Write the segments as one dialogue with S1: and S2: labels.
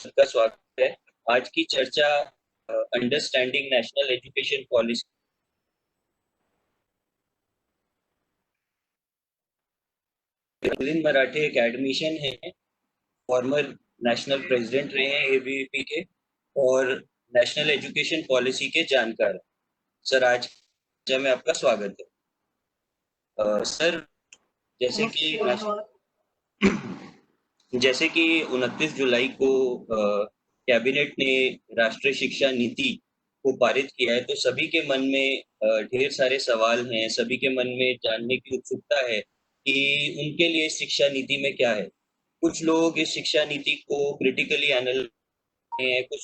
S1: सबका स्वागत है। आज की चर्चा understanding national education policy. Milind मराठे एकेडमिशियन हैं, फॉर्मर नेशनल प्रेसिडेंट रहे हैं एबीवीपी के और नेशनल एजुकेशन पॉलिसी के जानकार। सर, आज चर्चा में आपका स्वागत है। सर, जैसे कि जैसे कि 29 जुलाई को कैबिनेट ने राष्ट्रीय शिक्षा नीति को पारित किया है, तो सभी के मन में ढेर सारे सवाल हैं। सभी के मन में जानने की उत्सुकता है कि उनके लिए शिक्षा नीति में क्या है। कुछ लोग इस शिक्षा नीति को क्रिटिकली एनालाइज कर रहे हैं, कुछ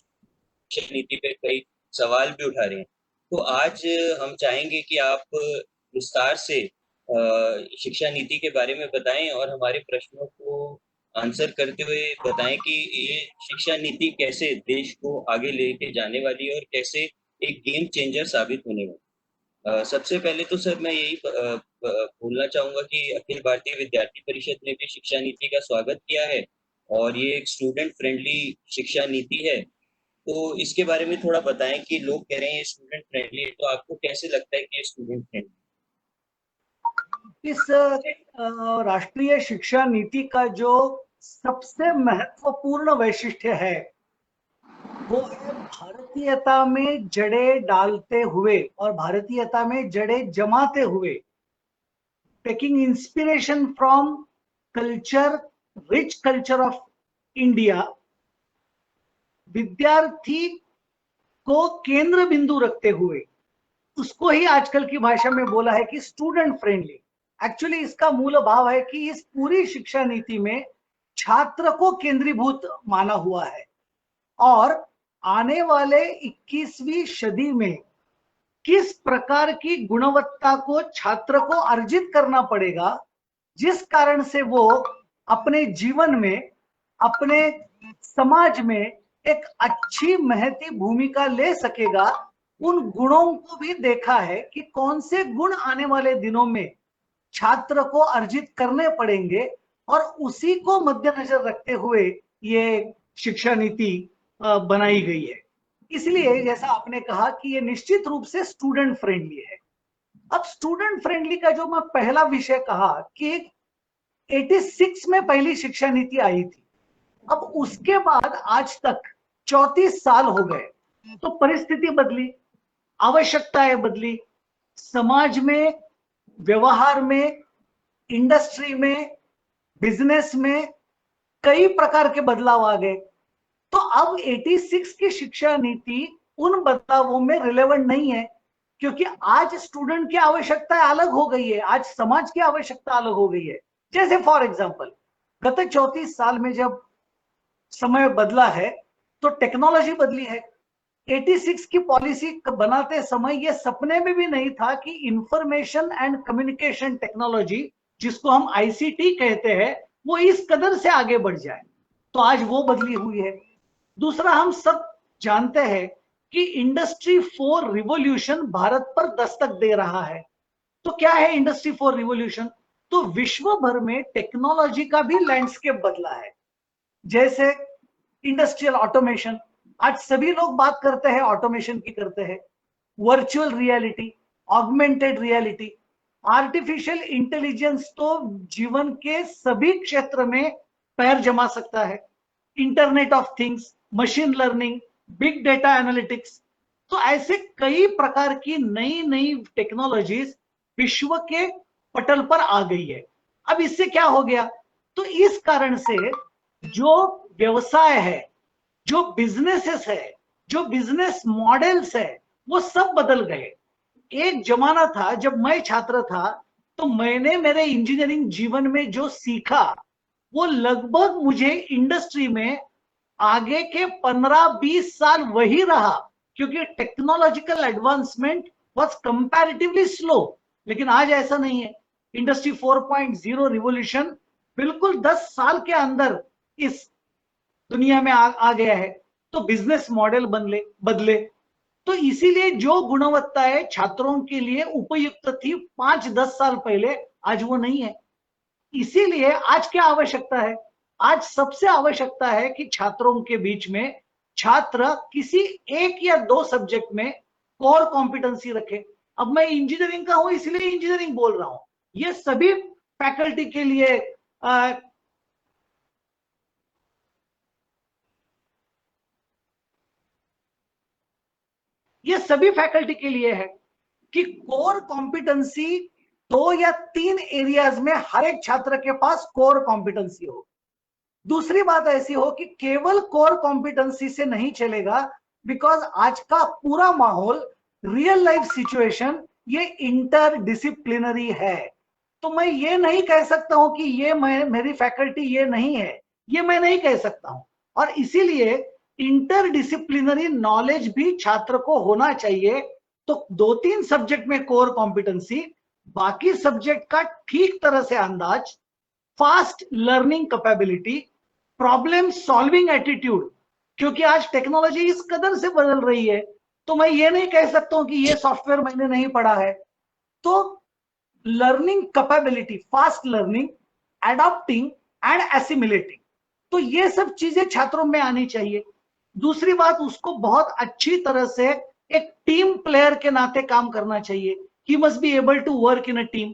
S1: शिक्षा नीति पे कई सवाल भी उठा रहे हैं। तो आज हम चाहेंगे कि आप विस्तार से शिक्षा नीति के बारे में बताएं और हमारे प्रश्नों को आंसर करते हुए बताएं कि ये शिक्षा नीति कैसे देश को आगे लेके जाने वाली है और कैसे एक गेम चेंजर साबित होने वाली। सबसे पहले तो सर मैं यही बोलना चाहूंगा कि अखिल भारतीय विद्यार्थी परिषद ने भी शिक्षा नीति का स्वागत किया है और ये एक स्टूडेंट फ्रेंडली शिक्षा नीति है। तो इसके बारे में थोड़ा बताएं कि लोग कह रहे हैं स्टूडेंट फ्रेंडली है, तो आपको कैसे लगता है कि ये स्टूडेंट फ्रेंडली?
S2: इस राष्ट्रीय शिक्षा नीति का जो सबसे महत्वपूर्ण वैशिष्ट्य है वो है भारतीयता में जड़ें डालते हुए और भारतीयता में जड़ें जमाते हुए, taking inspiration from culture, rich culture of India, विद्यार्थी को केंद्र बिंदु रखते हुए उसको ही आजकल की भाषा में बोला है कि स्टूडेंट फ्रेंडली। एक्चुअली इसका मूल भाव है कि इस पूरी शिक्षा नीति में छात्र को केंद्रीभूत माना हुआ है और आने वाले 21वीं सदी में किस प्रकार की गुणवत्ता को छात्र को अर्जित करना पड़ेगा, जिस कारण से वो अपने जीवन में, अपने समाज में एक अच्छी महती भूमिका ले सकेगा, उन गुणों को भी देखा है कि कौन से गुण आने वाले दिनों में छात्र को अर्जित करने पड़ेंगे और उसी को मद्देनजर रखते हुए ये शिक्षा नीति बनाई गई है। इसलिए जैसा आपने कहा कि ये निश्चित रूप से स्टूडेंट फ्रेंडली है। अब स्टूडेंट फ्रेंडली का जो मैं पहला विषय कहा कि 86 में पहली शिक्षा नीति आई थी, अब उसके बाद आज तक 34 साल हो गए, तो परिस्थिति बदली, आवश्यकताएं बदली, समाज में, व्यवहार में, इंडस्ट्री में, बिजनेस में कई प्रकार के बदलाव आ गए। तो अब 86 की शिक्षा नीति उन बदलावों में रिलेवेंट नहीं है, क्योंकि आज स्टूडेंट की आवश्यकता अलग हो गई है, आज समाज की आवश्यकता अलग हो गई है। जैसे फॉर एग्जांपल गत 34 साल में जब समय बदला है तो टेक्नोलॉजी बदली है। 86 की पॉलिसी बनाते समय यह सपने में भी नहीं था कि इंफॉर्मेशन एंड कम्युनिकेशन टेक्नोलॉजी, जिसको हम आईसीटी कहते हैं, वो इस कदर से आगे बढ़ जाए। तो आज वो बदली हुई है। दूसरा, हम सब जानते हैं कि इंडस्ट्री 4 रिवॉल्यूशन भारत पर दस्तक दे रहा है। तो क्या है इंडस्ट्री 4 रिवॉल्यूशन? तो विश्व भर में टेक्नोलॉजी का भी लैंडस्केप बदला है। जैसे इंडस्ट्रियल ऑटोमेशन, आज सभी लोग बात करते हैं ऑटोमेशन की, करते हैं virtual reality, augmented reality, artificial intelligence तो जीवन के सभी क्षेत्र में पैर जमा सकता है, internet of things, machine learning, big data analytics. तो ऐसे कई प्रकार की नई नई टेक्नोलॉजीज विश्व के पटल पर आ गई है। अब इससे क्या हो गया? तो इस कारण से जो व्यवसाय है, जो बिजनेसेस है, जो बिजनेस मॉडल्स है, वो सब बदल गए। एक जमाना था जब मैं छात्र था, तो मैंने मेरे इंजीनियरिंग जीवन में जो सीखा वो लगभग मुझे इंडस्ट्री में आगे के 15-20 साल वही रहा, क्योंकि technological advancement was comparatively slow. लेकिन आज ऐसा नहीं है। इंडस्ट्री 4.0 रिवॉल्यूशन बिल्कुल 10 साल के अंदर इस दुनिया में आ गया है। तो बिजनेस मॉडल बदले। तो इसीलिए जो गुणवत्ताएं छात्रों के लिए उपयुक्त थी 5-10 साल पहले, आज वो नहीं है। इसीलिए आज क्या आवश्यकता है? आज सबसे आवश्यकता है कि छात्रों के बीच में छात्र किसी एक या दो सब्जेक्ट में कोर कॉम्पिटेंसी रखे। अब मैं इंजीनियरिंग का हूं इसलिए इंजीनियरिंग बोल रहा हूं, ये सभी फैकल्टी के लिए ये सभी फैकल्टी के लिए है कि कोर कॉम्पिटेंसी 2 या 3 एरियाज में हर एक छात्र के पास कोर कॉम्पिटेंसी हो। दूसरी बात ऐसी हो कि केवल कोर कॉम्पिटेंसी से नहीं चलेगा, बिकॉज आज का पूरा माहौल, रियल लाइफ सिचुएशन ये इंटर डिसिप्लिनरी है। तो मैं ये नहीं कह सकता हूं कि ये मेरी फैकल्टी ये नहीं है, ये मैं नहीं कह सकता हूं। और इसीलिए इंटर डिसिप्लिनरी नॉलेज भी छात्र को होना चाहिए। तो 2-3 सब्जेक्ट में कोर कॉम्पिटेंसी, बाकी सब्जेक्ट का ठीक तरह से अंदाज, fast learning capability, problem solving attitude, क्योंकि आज टेक्नोलॉजी इस कदर से बदल रही है, तो मैं ये नहीं कह सकता हूं कि ये सॉफ्टवेयर मैंने नहीं पढ़ा है। तो learning capability, fast learning, adopting and assimilating, तो ये सब चीजें छात्रों में आनी चाहिए। दूसरी बात, उसको बहुत अच्छी तरह से एक टीम प्लेयर के नाते काम करना चाहिए। He must be able to work in a team.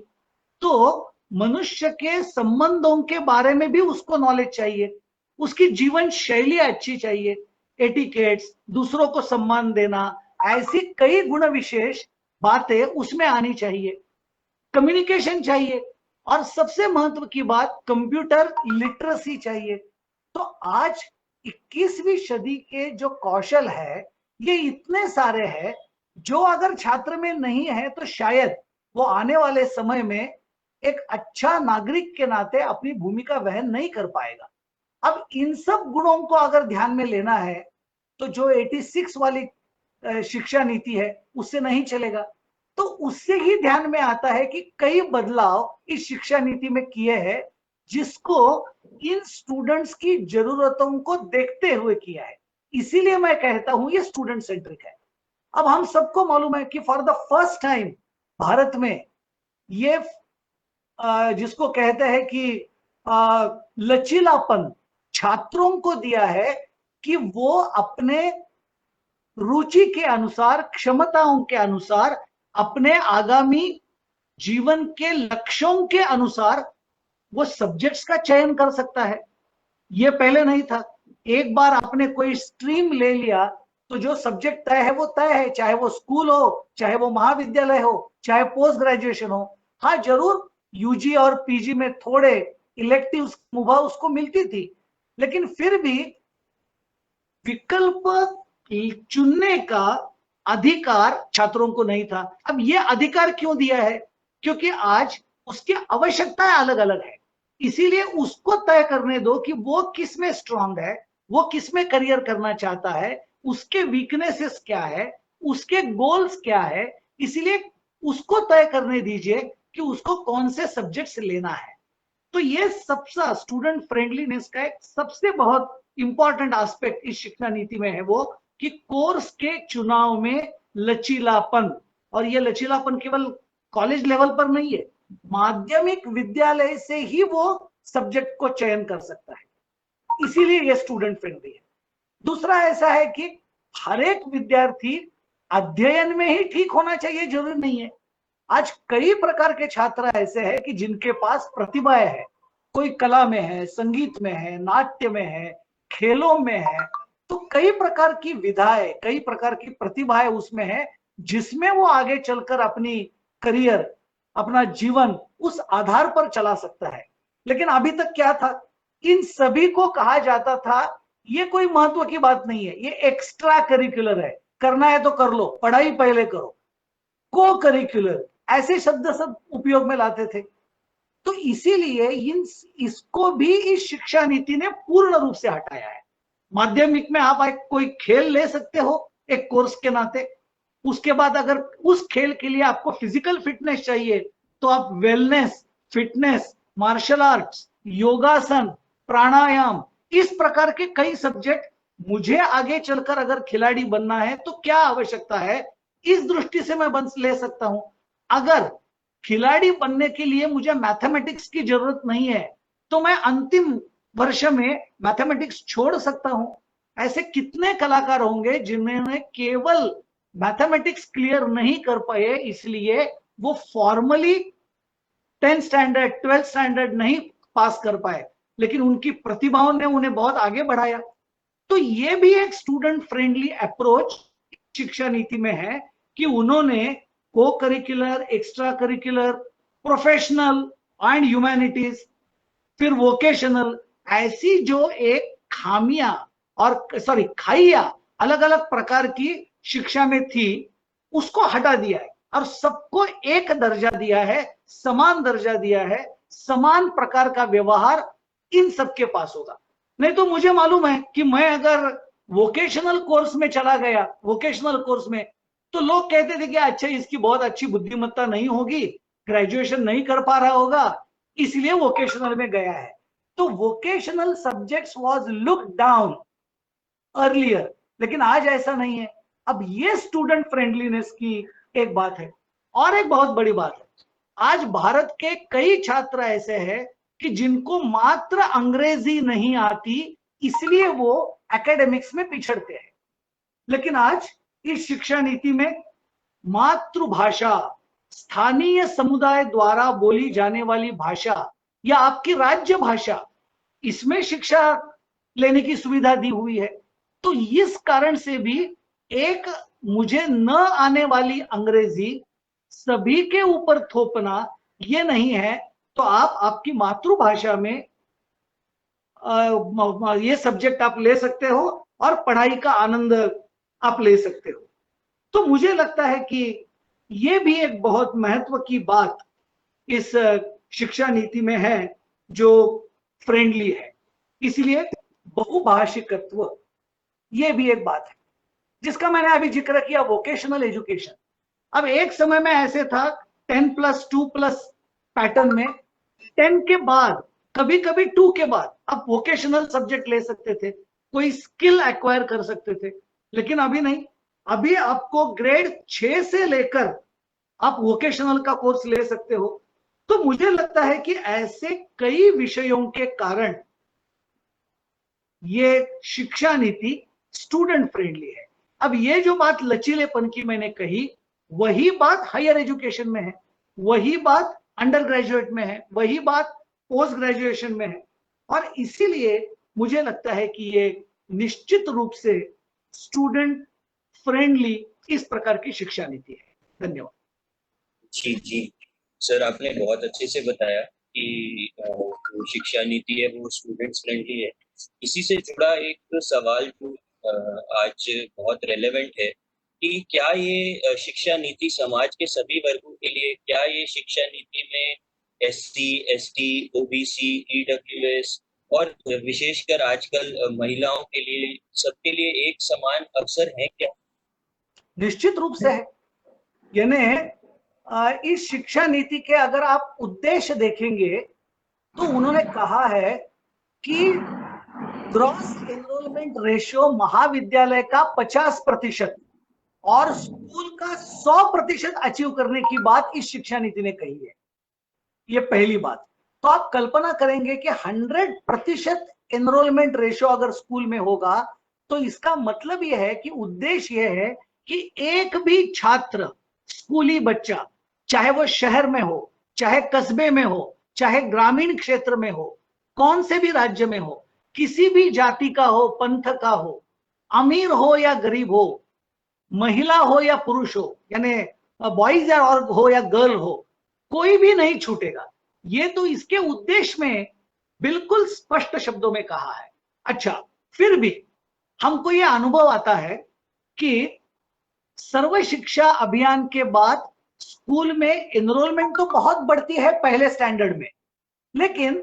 S2: तो मनुष्य के संबंधों के बारे में भी उसको नॉलेज चाहिए, उसकी जीवन शैली अच्छी चाहिए, एटिकेट्स, दूसरों को सम्मान देना, ऐसी कई गुण विशेष बातें उसमें आनी चाहिए। कम्युनिकेशन चाहिए, और सबसे महत्व की बात कंप्यूटर लिटरेसी चाहिए। तो आज 21वीं सदी के जो कौशल है ये इतने सारे हैं, जो अगर छात्र में नहीं है तो शायद वो आने वाले समय में एक अच्छा नागरिक के नाते अपनी भूमिका वहन नहीं कर पाएगा। अब इन सब गुणों को अगर ध्यान में लेना है तो जो 86 वाली शिक्षा नीति है उससे नहीं चलेगा। तो उससे ही ध्यान में आता है कि कई बदलाव इस शिक्षा नीति में किए हैं, जिसको इन स्टूडेंट्स की जरूरतों को देखते हुए किया है। इसीलिए मैं कहता हूं ये स्टूडेंट सेंट्रिक है। अब हम सबको मालूम है कि for the first time Bharat में ये जिसको कहते हैं कि लचीलापन छात्रों को दिया है कि वो अपने रुचि के अनुसार, क्षमताओं के अनुसार, अपने आगामी जीवन के लक्ष्यों के अनुसार वो सब्जेक्ट्स का चयन कर सकता है। ये पहले नहीं था। एक बार आपने कोई स्ट्रीम ले लिया तो जो सब्जेक्ट तय है वो तय है, चाहे वो स्कूल हो, चाहे वो महाविद्यालय हो, चाहे पोस्ट ग्रेजुएशन हो। हाँ जरूर यूजी और पीजी में थोड़े इलेक्टिव मुभा उसको मिलती थी, लेकिन फिर भी विकल्प चुनने का अधिकार छात्रों को नहीं था। अब ये अधिकार क्यों दिया है? क्योंकि आज उसकी आवश्यकताएं अलग अलग है, इसीलिए उसको तय करने दो कि वो किस में स्ट्रांग है, वो किस में करियर करना चाहता है, उसके वीकनेसेस क्या है, उसके गोल्स क्या है। इसीलिए उसको तय करने दीजिए कि उसको कौन से सब्जेक्ट्स लेना है। तो ये सबसे स्टूडेंट फ्रेंडलीनेस का एक सबसे बहुत इंपॉर्टेंट एस्पेक्ट इस शिक्षा नीति में है, वो कि कोर्स के चुनाव में लचीलापन। और ये लचीलापन केवल कॉलेज लेवल पर नहीं है, माध्यमिक विद्यालय से ही वो सब्जेक्ट को चयन कर सकता है, इसीलिए ये स्टूडेंट फ्रेंडली है। दूसरा ऐसा है कि हर एक विद्यार्थी अध्ययन में ही ठीक होना चाहिए जरूरी नहीं है। आज कई प्रकार के छात्र ऐसे हैं कि जिनके पास प्रतिभाएं है, कोई कला में है, संगीत में है, नाट्य में है, खेलों में है। तो कई प्रकार की विधाएं, कई प्रकार की प्रतिभाएं उसमें है, जिसमें वो आगे चलकर अपनी करियर, अपना जीवन उस आधार पर चला सकता है। लेकिन अभी तक क्या था, इन सभी को कहा जाता था ये कोई महत्व की बात नहीं है, ये एक्स्ट्रा करिकुलर है, करना है तो कर लो, पढ़ाई पहले करो। को करिकुलर ऐसे शब्द सब उपयोग में लाते थे। तो इसीलिए इसको भी इस शिक्षा नीति ने पूर्ण रूप से हटाया है। माध्यमिक में आप कोई खेल ले सकते हो एक कोर्स के नाते, उसके बाद अगर उस खेल के लिए आपको फिजिकल फिटनेस चाहिए तो आप वेलनेस, फिटनेस, मार्शल आर्ट्स, योगासन, प्राणायाम, इस प्रकार के कई सब्जेक्ट। मुझे आगे चलकर अगर खिलाड़ी बनना है तो क्या आवश्यकता है, इस दृष्टि से मैं ले सकता हूं। अगर खिलाड़ी बनने के लिए मुझे मैथमेटिक्स की जरूरत नहीं है तो मैं अंतिम वर्ष में मैथमेटिक्स छोड़ सकता हूं। ऐसे कितने कलाकार होंगे जिन्होंने केवल मैथमेटिक्स क्लियर नहीं कर पाए, इसलिए वो formally 10th standard 12th standard नहीं पास कर पाए, लेकिन उनकी प्रतिभाओं ने उन्हें बहुत आगे बढ़ाया। तो ये भी एक स्टूडेंट फ्रेंडली अप्रोच शिक्षा नीति में है कि उन्होंने को curricular, extra curricular, professional and humanities, फिर वोकेशनल, ऐसी जो एक खामियां और खाइयां अलग अलग प्रकार की शिक्षा में थी, उसको हटा दिया है और सबको एक दर्जा दिया है, समान दर्जा दिया है, समान प्रकार का व्यवहार इन सबके पास होगा। नहीं तो मुझे मालूम है कि मैं अगर वोकेशनल कोर्स में चला गया, वोकेशनल कोर्स में, तो लोग कहते थे कि अच्छा इसकी बहुत अच्छी बुद्धिमत्ता नहीं होगी, ग्रेजुएशन नहीं कर पा रहा होगा, इसलिए वोकेशनल में गया है। तो vocational subjects was look down earlier, लेकिन आज ऐसा नहीं है। अब ये स्टूडेंट फ्रेंडलीनेस की एक बात है। और एक बहुत बड़ी बात है, आज भारत के कई छात्र ऐसे हैं कि जिनको मात्र अंग्रेजी नहीं आती, इसलिए वो एकेडमिक्स में पिछड़ते हैं। लेकिन आज इस शिक्षा नीति में मातृभाषा, स्थानीय समुदाय द्वारा बोली जाने वाली भाषा या आपकी राज्य भाषा, इसमें शिक्षा लेने की सुविधा दी हुई है। तो इस कारण से भी एक मुझे न आने वाली अंग्रेजी सभी के ऊपर थोपना ये नहीं है। तो आप आपकी मातृभाषा में ये सब्जेक्ट आप ले सकते हो और पढ़ाई का आनंद आप ले सकते हो। तो मुझे लगता है कि ये भी एक बहुत महत्व की बात इस शिक्षा नीति में है जो फ्रेंडली है। इसलिए बहुभाषिकत्व ये भी एक बात है जिसका मैंने अभी जिक्र किया, वोकेशनल एजुकेशन। अब एक समय में ऐसे था 10+2+ पैटर्न में 10 के बाद, कभी कभी 2 के बाद आप वोकेशनल सब्जेक्ट ले सकते थे, कोई स्किल एक्वायर कर सकते थे। लेकिन अभी नहीं, अभी आपको ग्रेड 6 से लेकर आप वोकेशनल का कोर्स ले सकते हो। तो मुझे लगता है कि ऐसे कई विषयों के कारण ये शिक्षा नीति स्टूडेंट फ्रेंडली है। अब ये जो बात लचीलेपन की मैंने कही, वही बात हायर एजुकेशन में है, वही बात अंडर ग्रेजुएट में है, वही बात पोस्ट ग्रेजुएशन में है। और इसीलिए मुझे लगता है कि ये निश्चित रूप से स्टूडेंट फ्रेंडली इस प्रकार की शिक्षा नीति है। धन्यवाद।
S1: जी जी सर, आपने बहुत अच्छे से बताया कि जो शिक्षा नीति है वो स्टूडेंट्स फ्रेंडली है। इसी से जुड़ा एक सवाल जो आज बहुत रेलेवेंट है कि क्या ये शिक्षा नीति समाज के सभी वर्गों के लिए, क्या ये शिक्षा नीति में SC ST OBC EWS और विशेषकर आजकल महिलाओं के लिए, सबके लिए एक समान अवसर है क्या?
S2: निश्चित रूप से है। यानी इस शिक्षा नीति के अगर आप उद्देश्य देखेंगे तो उन्होंने कहा है कि ग्रॉस एनरोलमेंट रेशियो महाविद्यालय का 50% और स्कूल का 100% अचीव करने की बात इस शिक्षा नीति ने कही है। ये पहली बात। तो आप कल्पना करेंगे कि 100% एनरोलमेंट रेशियो अगर स्कूल में होगा तो इसका मतलब यह है कि उद्देश्य यह है कि एक भी छात्र, स्कूली बच्चा, चाहे वो शहर में हो, चाहे कस्बे में हो, चाहे ग्रामीण क्षेत्र में हो, कौन से भी राज्य में हो, किसी भी जाति का हो, पंथ का हो, अमीर हो या गरीब हो, महिला हो या पुरुष हो, यानी बॉयज और हो या गर्ल हो, कोई भी नहीं छूटेगा। ये तो इसके उद्देश्य में बिल्कुल स्पष्ट शब्दों में कहा है। अच्छा, फिर भी हमको ये अनुभव आता है कि सर्व शिक्षा अभियान के बाद स्कूल में एनरोलमेंट तो बहुत बढ़ती है पहले स्टैंडर्ड में, लेकिन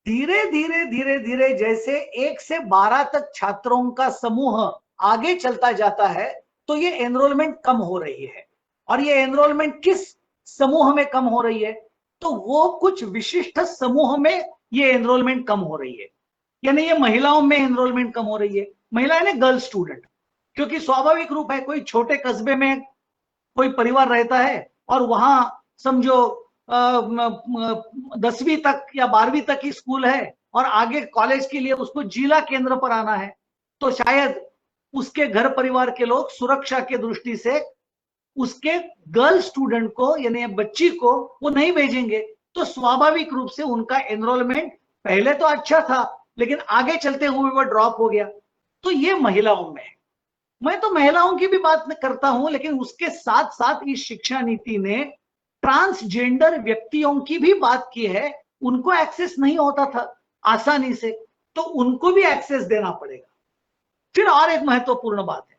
S2: धीरे धीरे धीरे धीरे जैसे 1 से 12 तक छात्रों का समूह आगे चलता जाता है तो ये एनरोलमेंट कम हो रही है। और ये एनरोलमेंट किस समूह में कम हो रही है? तो वो कुछ विशिष्ट समूह में ये एनरोलमेंट कम हो रही है। यानी ये महिलाओं में एनरोलमेंट कम हो रही है। महिला यानी गर्ल स्टूडेंट, क्योंकि स्वाभाविक रूप है, कोई छोटे कस्बे में कोई परिवार रहता है और वहां समझो 10वीं तक या 12वीं तक ही स्कूल है और आगे कॉलेज के लिए उसको जिला केंद्र पर आना है, तो शायद उसके घर परिवार के लोग सुरक्षा के दृष्टि से उसके गर्ल स्टूडेंट को यानी बच्ची को वो नहीं भेजेंगे। तो स्वाभाविक रूप से उनका एनरोलमेंट पहले तो अच्छा था, लेकिन आगे चलते हुए वो ड्रॉप हो गया। तो ये महिलाओं में है। मैं तो महिलाओं की भी बात करता हूं, लेकिन उसके साथ साथ इस शिक्षा नीति ने ट्रांसजेंडर व्यक्तियों की भी बात की है। उनको एक्सेस नहीं होता था आसानी से, तो उनको भी एक्सेस देना पड़ेगा। फिर और एक महत्वपूर्ण बात है,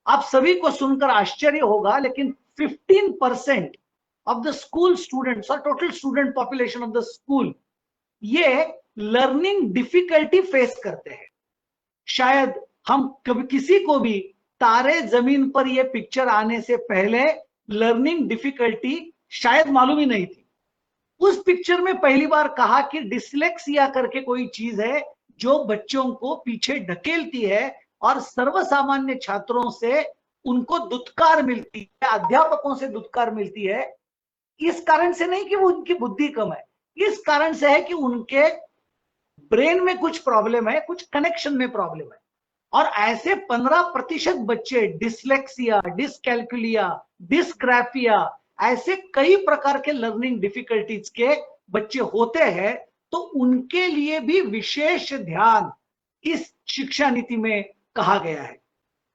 S2: आप सभी को सुनकर आश्चर्य होगा, लेकिन 15% ऑफ द स्कूल स्टूडेंट्स और total student population of the school ये लर्निंग डिफिकल्टी फेस करते हैं। शायद हम कभी किसी को भी तारे जमीन पर ये पिक्चर आने से पहले लर्निंग डिफिकल्टी शायद मालूम ही नहीं थी। उस पिक्चर में पहली बार कहा कि डिसलेक्सिया करके कोई चीज है जो बच्चों को पीछे ढकेलती है और सर्वसामान्य छात्रों से उनको दुत्कार मिलती है, अध्यापकों से दुत्कार मिलती है। इस कारण से नहीं कि वो उनकी बुद्धि कम है, इस कारण से है कि उनके ब्रेन में कुछ प्रॉब्लम है, कुछ कनेक्शन में प्रॉब्लम है। और ऐसे 15% बच्चे डिसलेक्सिया, डिसकैल्कुलिया, डिस्ग्राफिया, ऐसे कई प्रकार के लर्निंग डिफिकल्टीज के बच्चे होते हैं। तो उनके लिए भी विशेष ध्यान इस शिक्षा नीति में कहा गया है।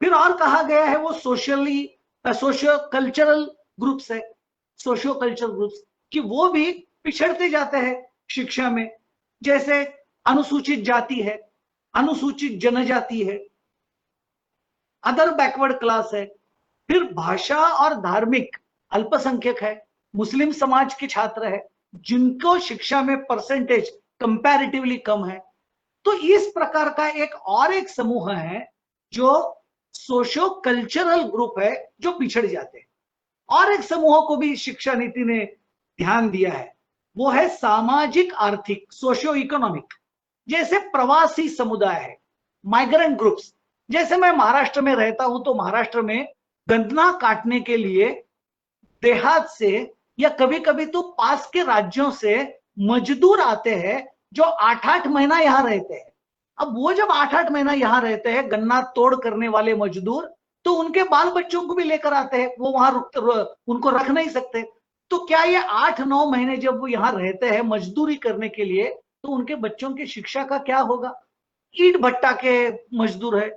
S2: फिर और कहा गया है वो सोशियो कल्चरल ग्रुप्स है, सोशियो कल्चरल ग्रुप्स कि वो भी पिछड़ते जाते हैं शिक्षा में। जैसे अनुसूचित जाति है, अनुसूचित जनजाति है, अदर बैकवर्ड क्लास है, फिर भाषा और धार्मिक अल्पसंख्यक है, मुस्लिम समाज के छात्र है, जिनको शिक्षा में परसेंटेज कंपैरेटिवली कम है। तो इस प्रकार का एक समूह है जो सोशियो कल्चरल ग्रुप है, जो पिछड़ जाते हैं। और एक समूह को भी शिक्षा नीति ने ध्यान दिया है, वो है सामाजिक आर्थिक, सोशियो इकोनॉमिक। जैसे प्रवासी समुदाय है, माइग्रेंट ग्रुप्स। जैसे मैं महाराष्ट्र में रहता हूं, तो महाराष्ट्र में गन्ना काटने के लिए देहात से या कभी कभी तो पास के राज्यों से मजदूर आते हैं जो 8-8 महीना यहां रहते हैं। अब वो जब 8-8 महीना यहां रहते हैं, गन्ना तोड़ करने वाले मजदूर, तो उनके बाल बच्चों को भी लेकर आते हैं, वो वहां उनको रख नहीं सकते। तो क्या ये 8-9 महीने जब वो यहां रहते हैं मजदूरी करने के लिए, तो उनके बच्चों की शिक्षा का क्या होगा? ईंट भट्टा के मजदूर है।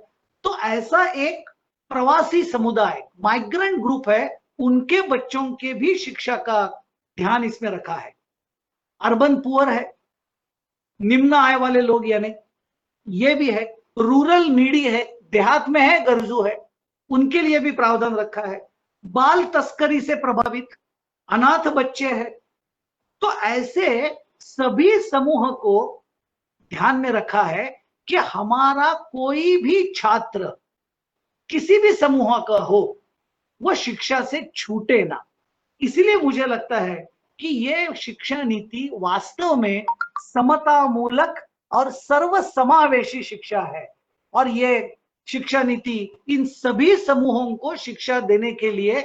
S2: तो ऐसा एक प्रवासी समुदाय, माइग्रेंट ग्रुप है, उनके बच्चों के भी शिक्षा का ध्यान इसमें रखा है। अर्बन पुअर है, निम्न आय वाले लोग, यानी ये भी है। रूरल नीडी है, देहात में है, गरजू है, उनके लिए भी प्रावधान रखा है। बाल तस्करी से प्रभावित अनाथ बच्चे हैं। तो ऐसे सभी समूह को ध्यान में रखा है कि हमारा कोई भी छात्र किसी भी समूह का हो, वो शिक्षा से छूटे ना। इसीलिए मुझे लगता है कि ये शिक्षा नीति वास्तव में समतामूलक और सर्वसमावेशी शिक्षा है। और ये शिक्षा नीति इन सभी समूहों को शिक्षा देने के लिए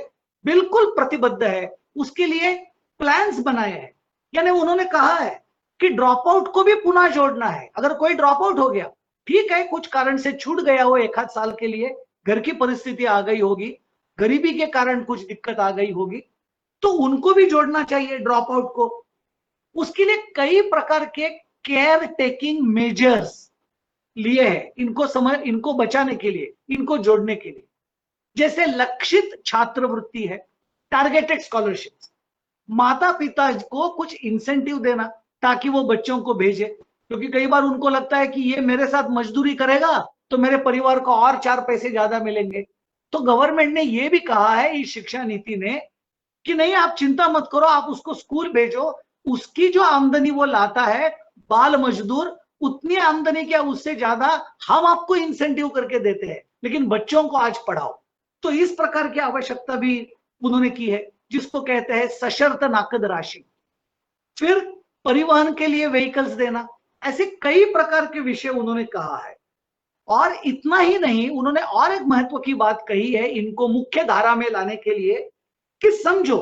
S2: बिल्कुल प्रतिबद्ध है, उसके लिए प्लान्स बनाए हैं। यानी उन्होंने कहा है कि ड्रॉप आउट को भी पुनः जोड़ना है। अगर कोई ड्रॉप आउट हो गया, ठीक है, कुछ कारण से छूट गया हो 1-8 साल के लिए, घर की परिस्थिति आ गई होगी, गरीबी के कारण कुछ दिक्कत आ गई होगी, तो उनको भी जोड़ना चाहिए ड्रॉप आउट को। उसके लिए कई प्रकार के केयर टेकिंग मेजर्स लिए हैं, इनको बचाने के लिए, इनको जोड़ने के लिए। जैसे लक्षित छात्रवृत्ति है, टारगेटेड स्कॉलरशिप, माता पिता को कुछ इंसेंटिव देना ताकि वो बच्चों को भेजे, क्योंकि कई बार उनको लगता है कि ये मेरे साथ मजदूरी करेगा तो मेरे परिवार को और 4 पैसे ज्यादा मिलेंगे। तो गवर्नमेंट ने ये भी कहा है इस शिक्षा नीति ने कि नहीं, आप चिंता मत करो, आप उसको स्कूल भेजो, उसकी जो आमदनी वो लाता है बाल मजदूर, उतनी आमदनी क्या उससे ज्यादा हम आपको इंसेंटिव करके देते हैं, लेकिन बच्चों को आज पढ़ाओ। तो इस प्रकार की आवश्यकता भी उन्होंने की है, जिसको कहते हैं सशर्त नकद राशि। फिर परिवहन के लिए व्हीकल्स देना, ऐसे कई प्रकार के विषय उन्होंने कहा है। और इतना ही नहीं, उन्होंने और एक महत्व की बात कही है इनको मुख्य धारा में लाने के लिए, कि समझो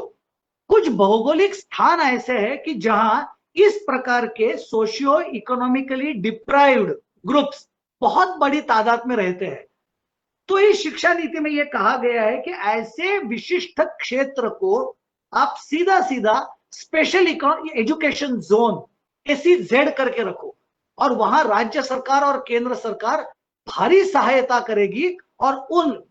S2: कुछ भौगोलिक स्थान ऐसे हैं कि जहां इस प्रकार के सोशियो इकोनॉमिकली डिप्राइव्ड ग्रुप्स बहुत बड़ी तादाद में रहते हैं। तो इस शिक्षा नीति में यह कहा गया है कि ऐसे विशिष्ट क्षेत्र को आप सीधा सीधा स्पेशल एजुकेशन जोन SEZ करके रखो, और वहां राज्य सरकार और केंद्र सरकार भारी सहायता करेगी और उन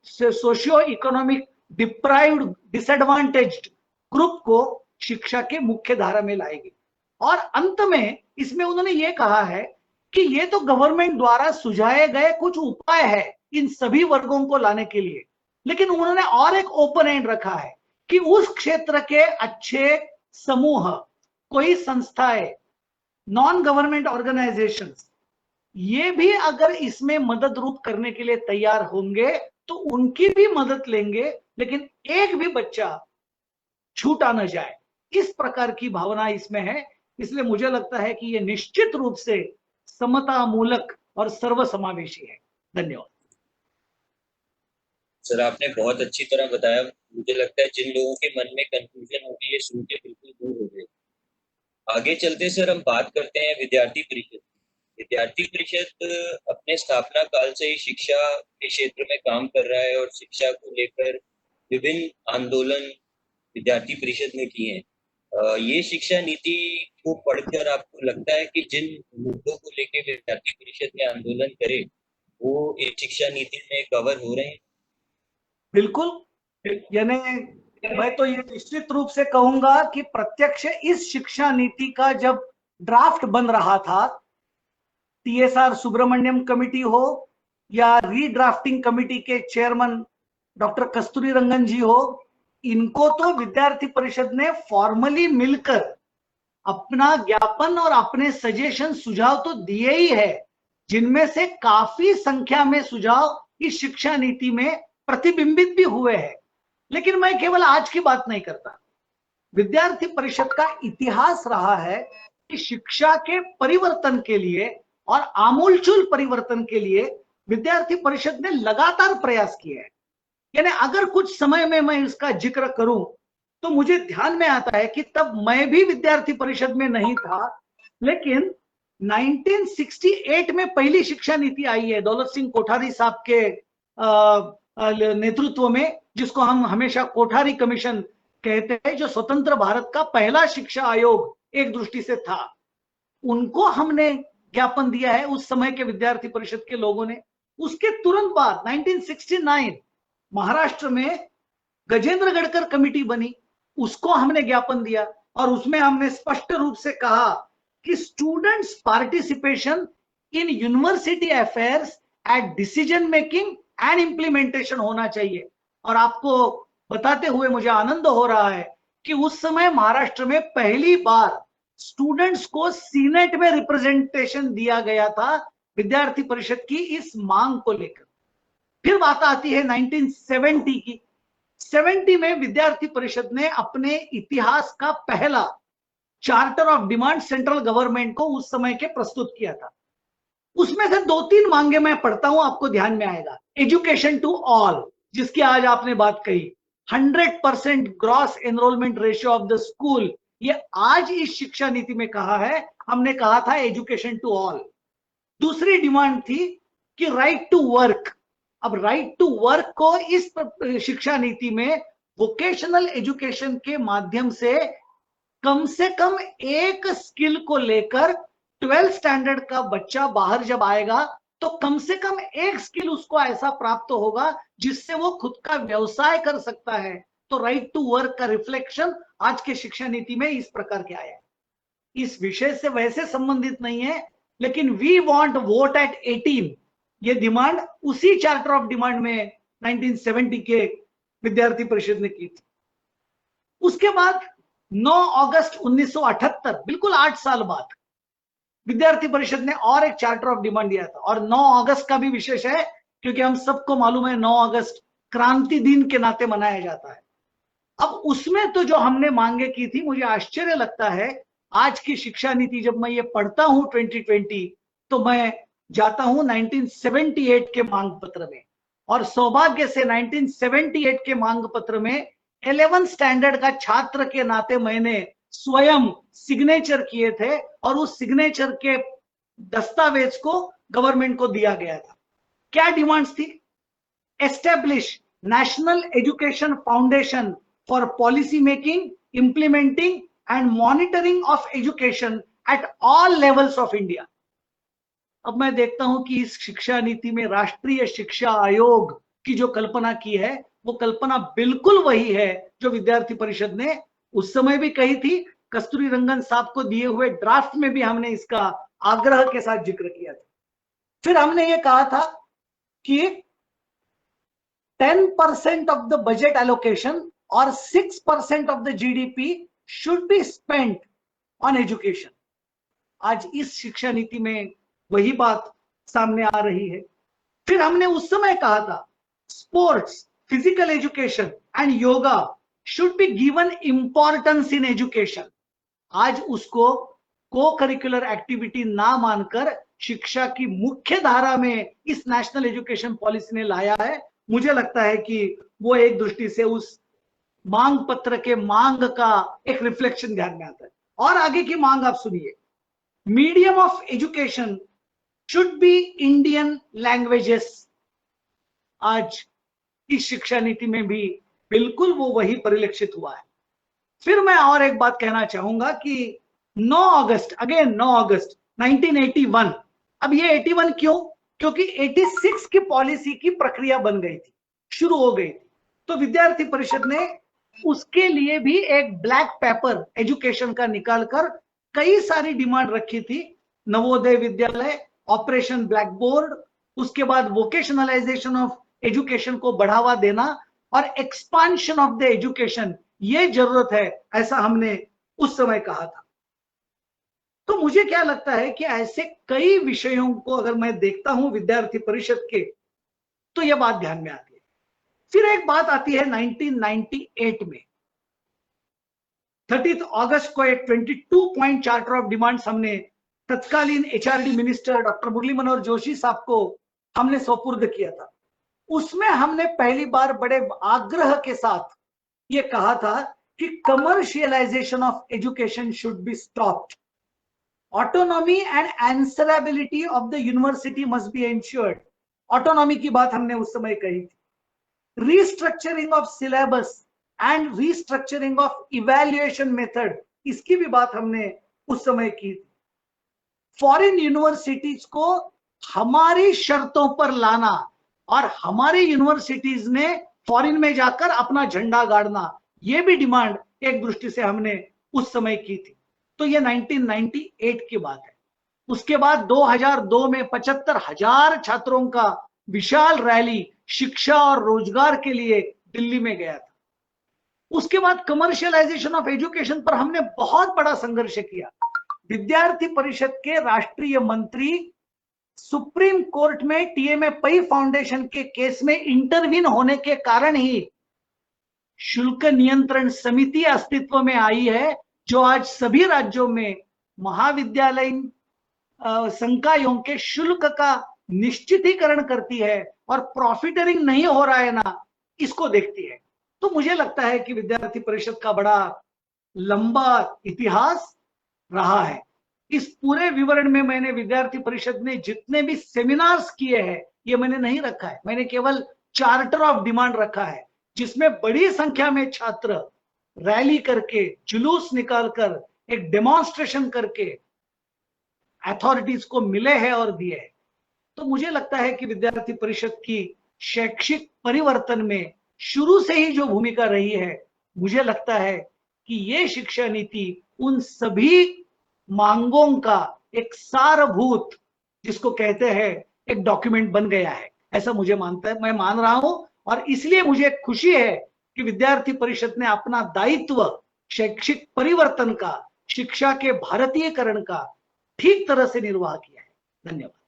S2: socio economic deprived disadvantaged group को शिक्षा के मुख्य धारा में लाएगी। और अंत में इसमें उन्होंने ये कहा है कि ये तो गवर्नमेंट द्वारा सुझाए गए कुछ उपाय है इन सभी वर्गों को लाने के लिए, लेकिन उन्होंने और एक ओपन एंड रखा है कि उस क्षेत्र के अच्छे समूह, कोई संस्थाएं, नॉन गवर्नमेंट ऑर्गेनाइजेशंस, ये भी अगर इसमें मदद रूप करने के लिए तैयार होंगे तो उनकी भी मदद लेंगे, लेकिन एक भी बच्चा छूटा न जाए, इस प्रकार की भावना इसमें है। इसलिए मुझे लगता है कि यह निश्चित रूप से समता मूलक और सर्वसमावेशी है। धन्यवाद
S1: सर, आपने बहुत अच्छी तरह बताया। मुझे लगता है जिन लोगों के मन में कंफ्यूजन होगी ये सुन के बिल्कुल दूर हो गए। आगे चलते सर हम बात करते हैं विद्यार्थी परिषद। विद्यार्थी परिषद अपने स्थापना काल से ही शिक्षा के क्षेत्र में काम कर रहा है और शिक्षा को लेकर विभिन्न आंदोलन विद्यार्थी परिषद ने किए हैं। ये शिक्षा नीति को पढ़कर आपको लगता है कि जिन मुद्दों को लेकर विद्यार्थी परिषद ने आंदोलन करे वो इस शिक्षा नीति में कवर हो रहे हैं?
S2: बिल्कुल, यानी मैं तो ये निश्चित रूप से कहूंगा कि प्रत्यक्ष इस शिक्षा नीति का जब ड्राफ्ट बन रहा था, TSR सुब्रमण्यम कमेटी हो या रीड्राफ्टिंग कमेटी के चेयरमैन डॉक्टर कस्तूरी रंगन जी हो, इनको तो विद्यार्थी परिषद ने फॉर्मली मिलकर अपना ज्ञापन और अपने सजेशन सुझाव तो दिए ही है, जिनमें से काफी संख्या में सुझाव इस शिक्षा नीति में प्रतिबिंबित भी हुए हैं। लेकिन मैं केवल आज की बात नहीं करता, विद्यार्थी परिषद का इतिहास रहा है कि शिक्षा के परिवर्तन के लिए और आमूलचूल परिवर्तन के लिए विद्यार्थी परिषद ने लगातार प्रयास किए हैं। यानी अगर कुछ समय में मैं इसका जिक्र करूं तो मुझे ध्यान में आता है कि तब मैं भी विद्यार्थी परिषद में नहीं था, लेकिन 1968 में पहली शिक्षा नीति आई है दौलत सिंह कोठारी साहब के नेतृत्व में, जिसको हम हमेशा कोठारी कमीशन कहते हैं, जो स्वतंत्र भारत का पहला शिक्षा आयोग एक दृष्टि से था। उनको हमने ज्ञापन दिया है उस समय के विद्यार्थी परिषद के लोगों ने। उसके तुरंत बाद 1969 महाराष्ट्र में गजेंद्र गढ़कर कमेटी बनी, उसको हमने ज्ञापन दिया और उसमें हमने स्पष्ट रूप से कहा कि students participation in university affairs at decision making and implementation होना चाहिए। और आपको बताते हुए मुझे आनंद हो रहा है कि उस समय महाराष्ट्र में पहली बार स्टूडेंट्स को सीनेट में रिप्रेजेंटेशन दिया गया था विद्यार्थी परिषद की इस मांग को लेकर। फिर बात आती है 1970 की। 70 में विद्यार्थी परिषद ने अपने इतिहास का पहला charter of demand central government को उस समय के प्रस्तुत किया था। उसमें से 2-3 मांगे मैं पढ़ता हूं, आपको ध्यान में आएगा। एजुकेशन टू ऑल, जिसकी आज आपने बात कही, 100% gross enrolment ratio of the school, ये आज इस शिक्षा नीति में कहा है, हमने कहा था एजुकेशन टू ऑल। दूसरी डिमांड थी कि राइट टू वर्क। अब राइट टू वर्क को इस शिक्षा नीति में वोकेशनल एजुकेशन के माध्यम से कम एक स्किल को लेकर 12th स्टैंडर्ड का बच्चा बाहर जब आएगा तो कम से कम एक स्किल उसको ऐसा प्राप्त होगा जिससे वो खुद का व्यवसाय कर सकता है। तो राइट टू वर्क का रिफ्लेक्शन आज के शिक्षा नीति में इस प्रकार के आया है। इस विषय से वैसे संबंधित नहीं है, लेकिन वी वांट वोट एट 18, ये डिमांड उसी चार्टर ऑफ डिमांड में 1970 के विद्यार्थी परिषद ने की थी। उसके बाद 9 अगस्त 1978, बिल्कुल 8 साल बाद, विद्यार्थी परिषद ने और एक चार्टर ऑफ डिमांड दिया था। और 9 अगस्त का भी विशेष है क्योंकि हम सबको मालूम है 9 अगस्त क्रांति दिन के नाते मनाया जाता है। अब उसमें तो जो हमने मांगे की थी, मुझे आश्चर्य लगता है आज की शिक्षा नीति जब मैं ये पढ़ता हूं 2020, तो मैं जाता हूं 1978 के मांग पत्र में, और सौभाग्य से 1978 के मांग पत्र में 11th स्टैंडर्ड का छात्र के नाते मैंने स्वयं सिग्नेचर किए थे और उस सिग्नेचर के दस्तावेज को गवर्नमेंट को दिया गया था। क्या डिमांड्स थी? Establish national education foundation for policy making, implementing and monitoring of education at all levels of India. अब मैं देखता हूं कि इस शिक्षा नीति में राष्ट्रीय शिक्षा आयोग की जो कल्पना की है, वो कल्पना बिल्कुल वही है जो विद्यार्थी परिषद ने उस समय भी कही थी। कस्तूरी रंगन साहब को दिए हुए ड्राफ्ट में भी हमने इसका आग्रह के साथ जिक्र किया था। फिर हमने ये कहा था कि 10% of the budget allocation or 6% of the GDP should be spent on education। आज इस शिक्षा नीति में वही बात सामने आ रही है। फिर हमने उस समय कहा था sports, physical education and yoga should be given importance in education. आज उसको को करिकुलर एक्टिविटी ना मानकर शिक्षा की मुख्य धारा में इस नेशनल एजुकेशन पॉलिसी ने लाया है। मुझे लगता है कि वो एक दृष्टि से उस मांग पत्र के मांग का एक रिफ्लेक्शन ध्यान में आता है। और आगे की मांग आप सुनिए, medium of education should be Indian languages. आज इस शिक्षा नीति में भी बिल्कुल वो वही परिलक्षित हुआ है। फिर मैं और एक बात कहना चाहूंगा कि 9 अगस्त, अगेन 9 अगस्त 1981। अब ये 81 क्यों? क्योंकि 86 की पॉलिसी की प्रक्रिया बन गई थी, शुरू हो गई थी। तो विद्यार्थी परिषद ने उसके लिए भी एक ब्लैक पेपर एजुकेशन का निकालकर कई सारी डिमांड रखी थी। Navodaya Vidyalaya, operation black board, उसके बाद वोकेशनलाइजेशन ऑफ एजुकेशन को बढ़ावा देना और एक्सपांशन ऑफ द एजुकेशन, ये जरूरत है, ऐसा हमने उस समय कहा था। तो मुझे क्या लगता है कि ऐसे कई विषयों को अगर मैं देखता हूं विद्यार्थी परिषद के, तो यह बात ध्यान में आती है। फिर एक बात आती है 1998 में, 30 अगस्त को एक 22 पॉइंट चार्टर ऑफ डिमांड्स हमने तत्कालीन HRD minister doctor Murli Manohar Joshi साहब को हमने सुपुर्द किया था। उसमें हमने पहली बार बड़े आग्रह के साथ ये कहा था कि commercialisation of education should be stopped, autonomy and answerability of the university must be ensured. Autonomy की बात हमने उस समय कही थी। Restructuring of syllabus and restructuring of evaluation method, इसकी भी बात हमने उस समय की थी। फॉरेन यूनिवर्सिटीज को हमारी शर्तों पर लाना और हमारी यूनिवर्सिटीज ने फॉरेन में जाकर अपना झंडा गाड़ना, यह भी डिमांड एक दृष्टि से हमने उस समय की थी। तो ये 1998 की बात है। उसके बाद 2002 में 75,000 छात्रों का विशाल रैली शिक्षा और रोजगार के लिए दिल्ली में गया था। उसके बाद कमर्शियलाइजेशन ऑफ एजुकेशन पर हमने बहुत बड़ा संघर्ष किया। विद्यार्थी परिषद के राष्ट्रीय मंत्री सुप्रीम कोर्ट में टीएमए पई फाउंडेशन के केस में इंटरवीन होने के कारण ही शुल्क नियंत्रण समिति अस्तित्व में आई है, जो आज सभी राज्यों में महाविद्यालयीन संकायों के शुल्क का निश्चितीकरण करती है और प्रॉफिटरिंग नहीं हो रहा है ना, इसको देखती है। तो मुझे लगता है कि विद्यार्थी परिषद का बड़ा लंबा इतिहास रहा है। इस पूरे विवरण में मैंने विद्यार्थी परिषद ने जितने भी सेमिनार्स किए हैं, ये मैंने नहीं रखा है, मैंने केवल चार्टर ऑफ डिमांड रखा है, जिसमें बड़ी संख्या में छात्र रैली करके, जुलूस निकालकर, एक डेमोन्स्ट्रेशन करके अथॉरिटीज को मिले हैं और दिए हैं। तो मुझे लगता है कि विद्यार्थी परिषद की शैक्षिक परिवर्तन में शुरू से ही जो भूमिका रही है, मुझे लगता है कि ये शिक्षा नीति उन सभी मांगों का एक सारभूत, जिसको कहते हैं, एक डॉक्यूमेंट बन गया है, ऐसा मुझे मैं मान रहा हूं। और इसलिए मुझे खुशी है कि विद्यार्थी परिषद ने अपना दायित्व शैक्षिक परिवर्तन का, शिक्षा के भारतीयकरण का ठीक तरह से निर्वाह किया है। धन्यवाद।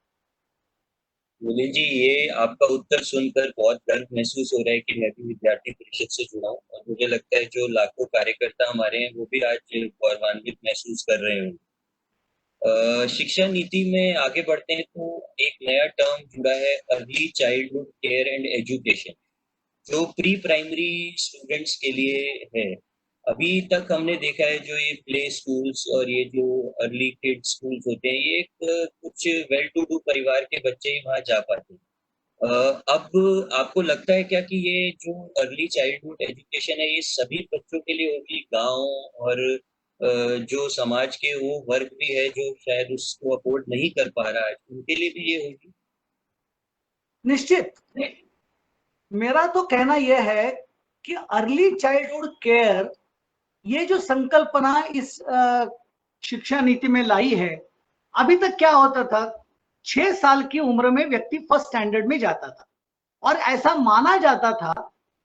S1: मिलिंद जी, ये आपका उत्तर सुनकर बहुत गर्व महसूस हो रहा है कि मैं भी विद्यार्थी परिषद से जुड़ा हूँ, और मुझे लगता है जो लाखों कार्यकर्ता हमारे हैं वो भी आज गौरवान्वित महसूस कर रहे होंगे। शिक्षा नीति में आगे बढ़ते हैं तो एक नया टर्म जुड़ा है, early childhood care and education, जो प्री प्राइमरी स्टूडेंट्स के लिए है। अभी तक हमने देखा है जो ये प्ले स्कूल्स और ये जो अर्ली किड स्कूल्स होते हैं, ये एक कुछ वेल टू डू परिवार के बच्चे ही वहां जा पाते हैं। अब आपको लगता है क्या कि ये जो अर्ली चाइल्डहुड एजुकेशन है, ये सभी बच्चों के लिए होगी? गांव और जो समाज के वो वर्ग भी है जो शायद उसको अफोर्ड नहीं कर पा रहा है, उनके लिए भी ये होगी?
S2: निश्चित। मेरा तो कहना यह है कि अर्ली चाइल्डहुड केयर, ये जो संकल्पना इस शिक्षा नीति में लाई है, अभी तक क्या होता था, 6 साल की उम्र में व्यक्ति फर्स्ट स्टैंडर्ड में जाता था और ऐसा माना जाता था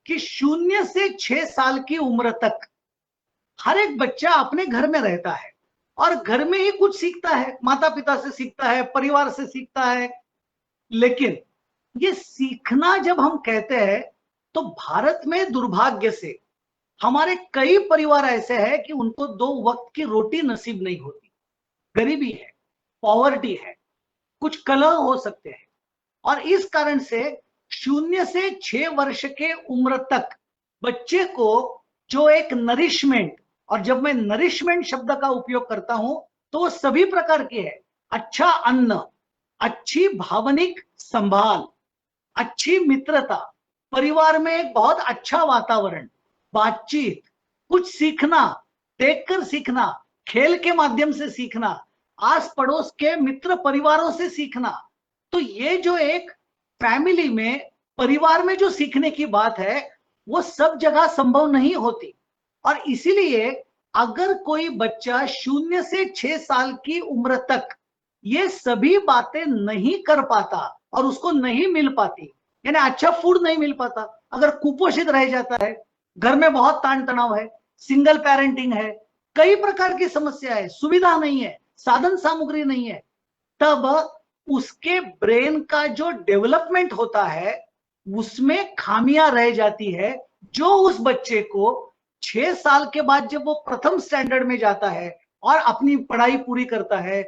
S2: कि 0 से 6 साल की उम्र तक हर एक बच्चा अपने घर में रहता है और घर में ही कुछ सीखता है, माता पिता से सीखता है, परिवार से सीखता है। लेकिन ये सीखना जब हम कहते हैं, तो भारत में दुर्भाग्य से हमारे कई परिवार ऐसे हैं कि उनको 2 वक्त की रोटी नसीब नहीं होती। गरीबी है, पॉवर्टी है, कुछ कलह हो सकते हैं और इस कारण से 0 से 6 वर्ष के उम्र तक बच्चे को जो एक नरिशमेंट, और जब मैं नरिशमेंट शब्द का उपयोग करता हूं तो वो सभी प्रकार की है। अच्छा अन्न, अच्छी भावनिक संभाल, अच्छी मित्रता, परिवार में एक बहुत अच्छा वातावरण, बातचीत, कुछ सीखना, देखकर सीखना, खेल के माध्यम से सीखना, आस पड़ोस के मित्र परिवारों से सीखना। तो ये जो एक फैमिली में, परिवार में जो सीखने की बात है, वो सब जगह संभव नहीं होती। और इसीलिए अगर कोई बच्चा 0 से 6 साल की उम्र तक ये सभी बातें नहीं कर पाता और उसको नहीं मिल पाती, यानी अच्छा फूड नहीं मिल पाता, अगर कुपोषित रह जाता है, घर में बहुत तान तनाव है, सिंगल पेरेंटिंग है, कई प्रकार की समस्या है, सुविधा नहीं है, साधन सामग्री नहीं है, तब उसके ब्रेन का जो डेवलपमेंट होता है उसमें खामियां रह जाती है, जो उस बच्चे को 6 साल के बाद जब वो प्रथम स्टैंडर्ड में जाता है और अपनी पढ़ाई पूरी करता है,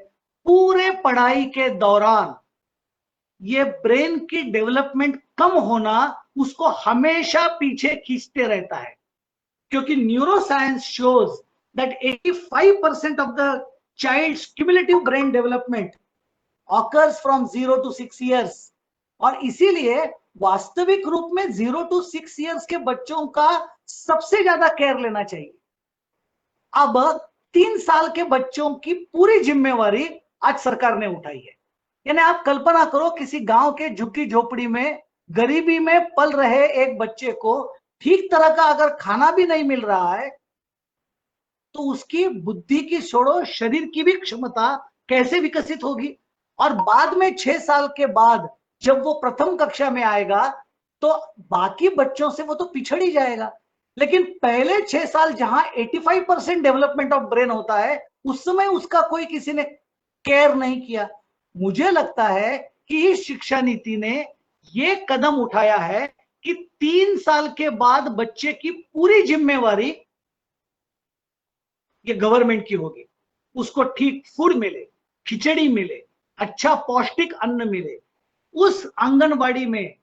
S2: पूरे पढ़ाई के दौरान ये ब्रेन की डेवलपमेंट कम होना उसको हमेशा पीछे खींचते रहता है। क्योंकि neuroscience shows that 85% of the child's cumulative brain development occurs from 0 to 6 years। और इसीलिए वास्तविक रूप में 0 to 6 years के बच्चों का सबसे ज्यादा केयर लेना चाहिए। अब 3 साल के बच्चों की पूरी जिम्मेवारी आज सरकार ने उठाई है। यानी आप कल्पना करो, किसी गांव के झुग्गी झोपड़ी में गरीबी में पल रहे एक बच्चे को ठीक तरह का अगर खाना भी नहीं मिल रहा है, तो उसकी बुद्धि की छोड़ो, शरीर की भी क्षमता कैसे विकसित होगी। और बाद में 6 साल के बाद जब वो प्रथम कक्षा में आएगा, तो बाकी बच्चों से वो तो पिछड़ ही जाएगा। लेकिन पहले 6 साल जहां 85% डेवलपमेंट ऑफ ब्रेन होता है, उस समय उसका कोई किसी ने केयर नहीं किया। मुझे लगता है कि इस शिक्षा नीति ने ये कदम उठाया है कि 3 साल के बाद बच्चे की पूरी जिम्मेवारी ये गवर्नमेंट की होगी। उसको ठीक फूड मिले, खिचड़ी मिले, अच्छा पौष्टिक अन्न मिले, उस आंगनबाड़ी में,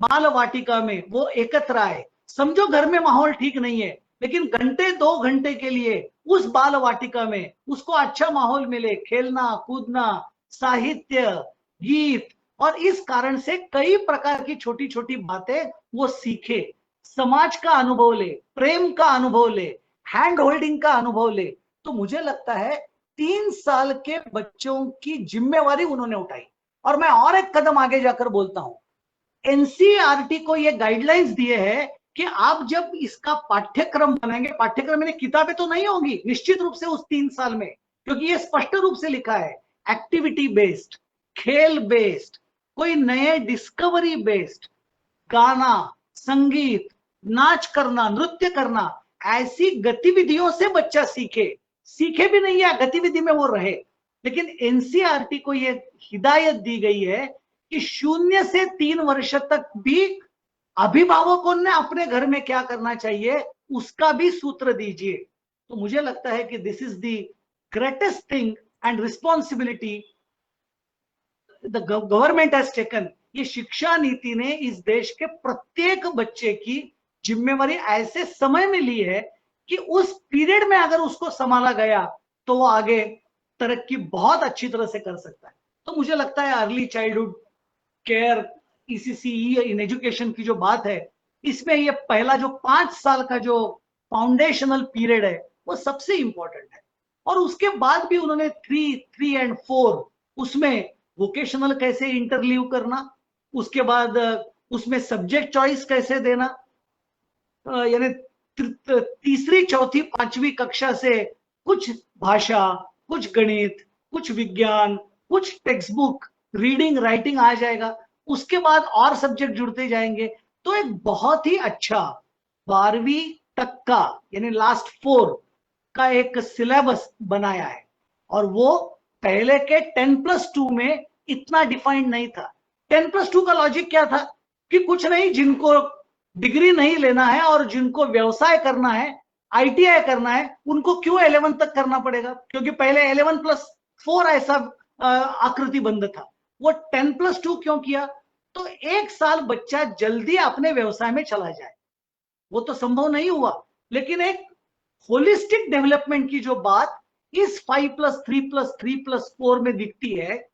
S2: बाल वाटिका में वो एकत्र आए। समझो घर में माहौल ठीक नहीं है, लेकिन घंटे 2 घंटे के लिए उस बाल वाटिका में उसको अच्छा माहौल मिले, खेलना कूदना, साहित्य, गीत, और इस कारण से कई प्रकार की छोटी छोटी बातें वो सीखे, समाज का अनुभव ले, प्रेम का अनुभव ले, हैंड होल्डिंग का अनुभव ले। तो मुझे लगता है 3 साल के बच्चों की जिम्मेवारी उन्होंने उठाई। और मैं और एक कदम आगे जाकर बोलता हूं, एनसीईआरटी को ये गाइडलाइंस दिए हैं कि आप जब इसका पाठ्यक्रम बनाएंगे, पाठ्यक्रम में किताबें तो नहीं होंगी निश्चित रूप से उस 3 साल में, क्योंकि ये स्पष्ट रूप से लिखा है एक्टिविटी बेस्ड, खेल बेस्ड, कोई नए डिस्कवरी बेस्ड, गाना, संगीत, नाच करना, नृत्य करना, ऐसी गतिविधियों से बच्चा सीखे। सीखे भी नहीं या गतिविधि में वो रहे। लेकिन एनसीईआरटी को ये हिदायत दी गई है कि 0 से 3 वर्ष तक भी अभिभावकों ने अपने घर में क्या करना चाहिए उसका भी सूत्र दीजिए। तो मुझे लगता है कि this is the greatest thing and responsibility the government has taken. ये शिक्षा नीति ने इस देश के प्रत्येक बच्चे की जिम्मेवारी ऐसे समय में ली है कि उस पीरियड में अगर उसको संभाला गया तो वो आगे तरक्की बहुत अच्छी तरह से कर सकता है। तो मुझे लगता है early childhood care, ECC in education की जो बात है, इसमें ये पहला जो 5 साल का जो फाउंडेशनल पीरियड है वो सबसे इंपॉर्टेंट है। और उसके बाद भी उन्होंने 3 एंड 4 उसमें वोकेशनल कैसे इंटरलीव करना, उसके बाद उसमें सब्जेक्ट चॉइस कैसे देना, यानी तीसरी चौथी पांचवी कक्षा से कुछ भाषा, कुछ गणित, कुछ विज्ञान, कुछ टेक्स्ट बुक रीडिंग राइटिंग आ जाएगा, उसके बाद और सब्जेक्ट जुड़ते जाएंगे। तो एक बहुत ही अच्छा 12वीं तक का यानी लास्ट 4 का एक सिलेबस बनाया है। और वो पहले के 10+2 में इतना डिफाइंड नहीं था। 10+2 का लॉजिक क्या था कि कुछ नहीं, जिनको डिग्री नहीं लेना है और जिनको व्यवसाय करना है, आईटीआई करना है, उनको क्यों 11 तक करना पड़ेगा, क्योंकि पहले 11+4 ऐसा आकृति बंद था। वो 10+2 क्यों किया? तो 1 साल बच्चा जल्दी अपने व्यवसाय में चला जाए, वो तो संभव नहीं हुआ। लेकिन एक होलिस्टिक डेवलपमेंट की जो बात इस 5+3+3+4 में दिखती है,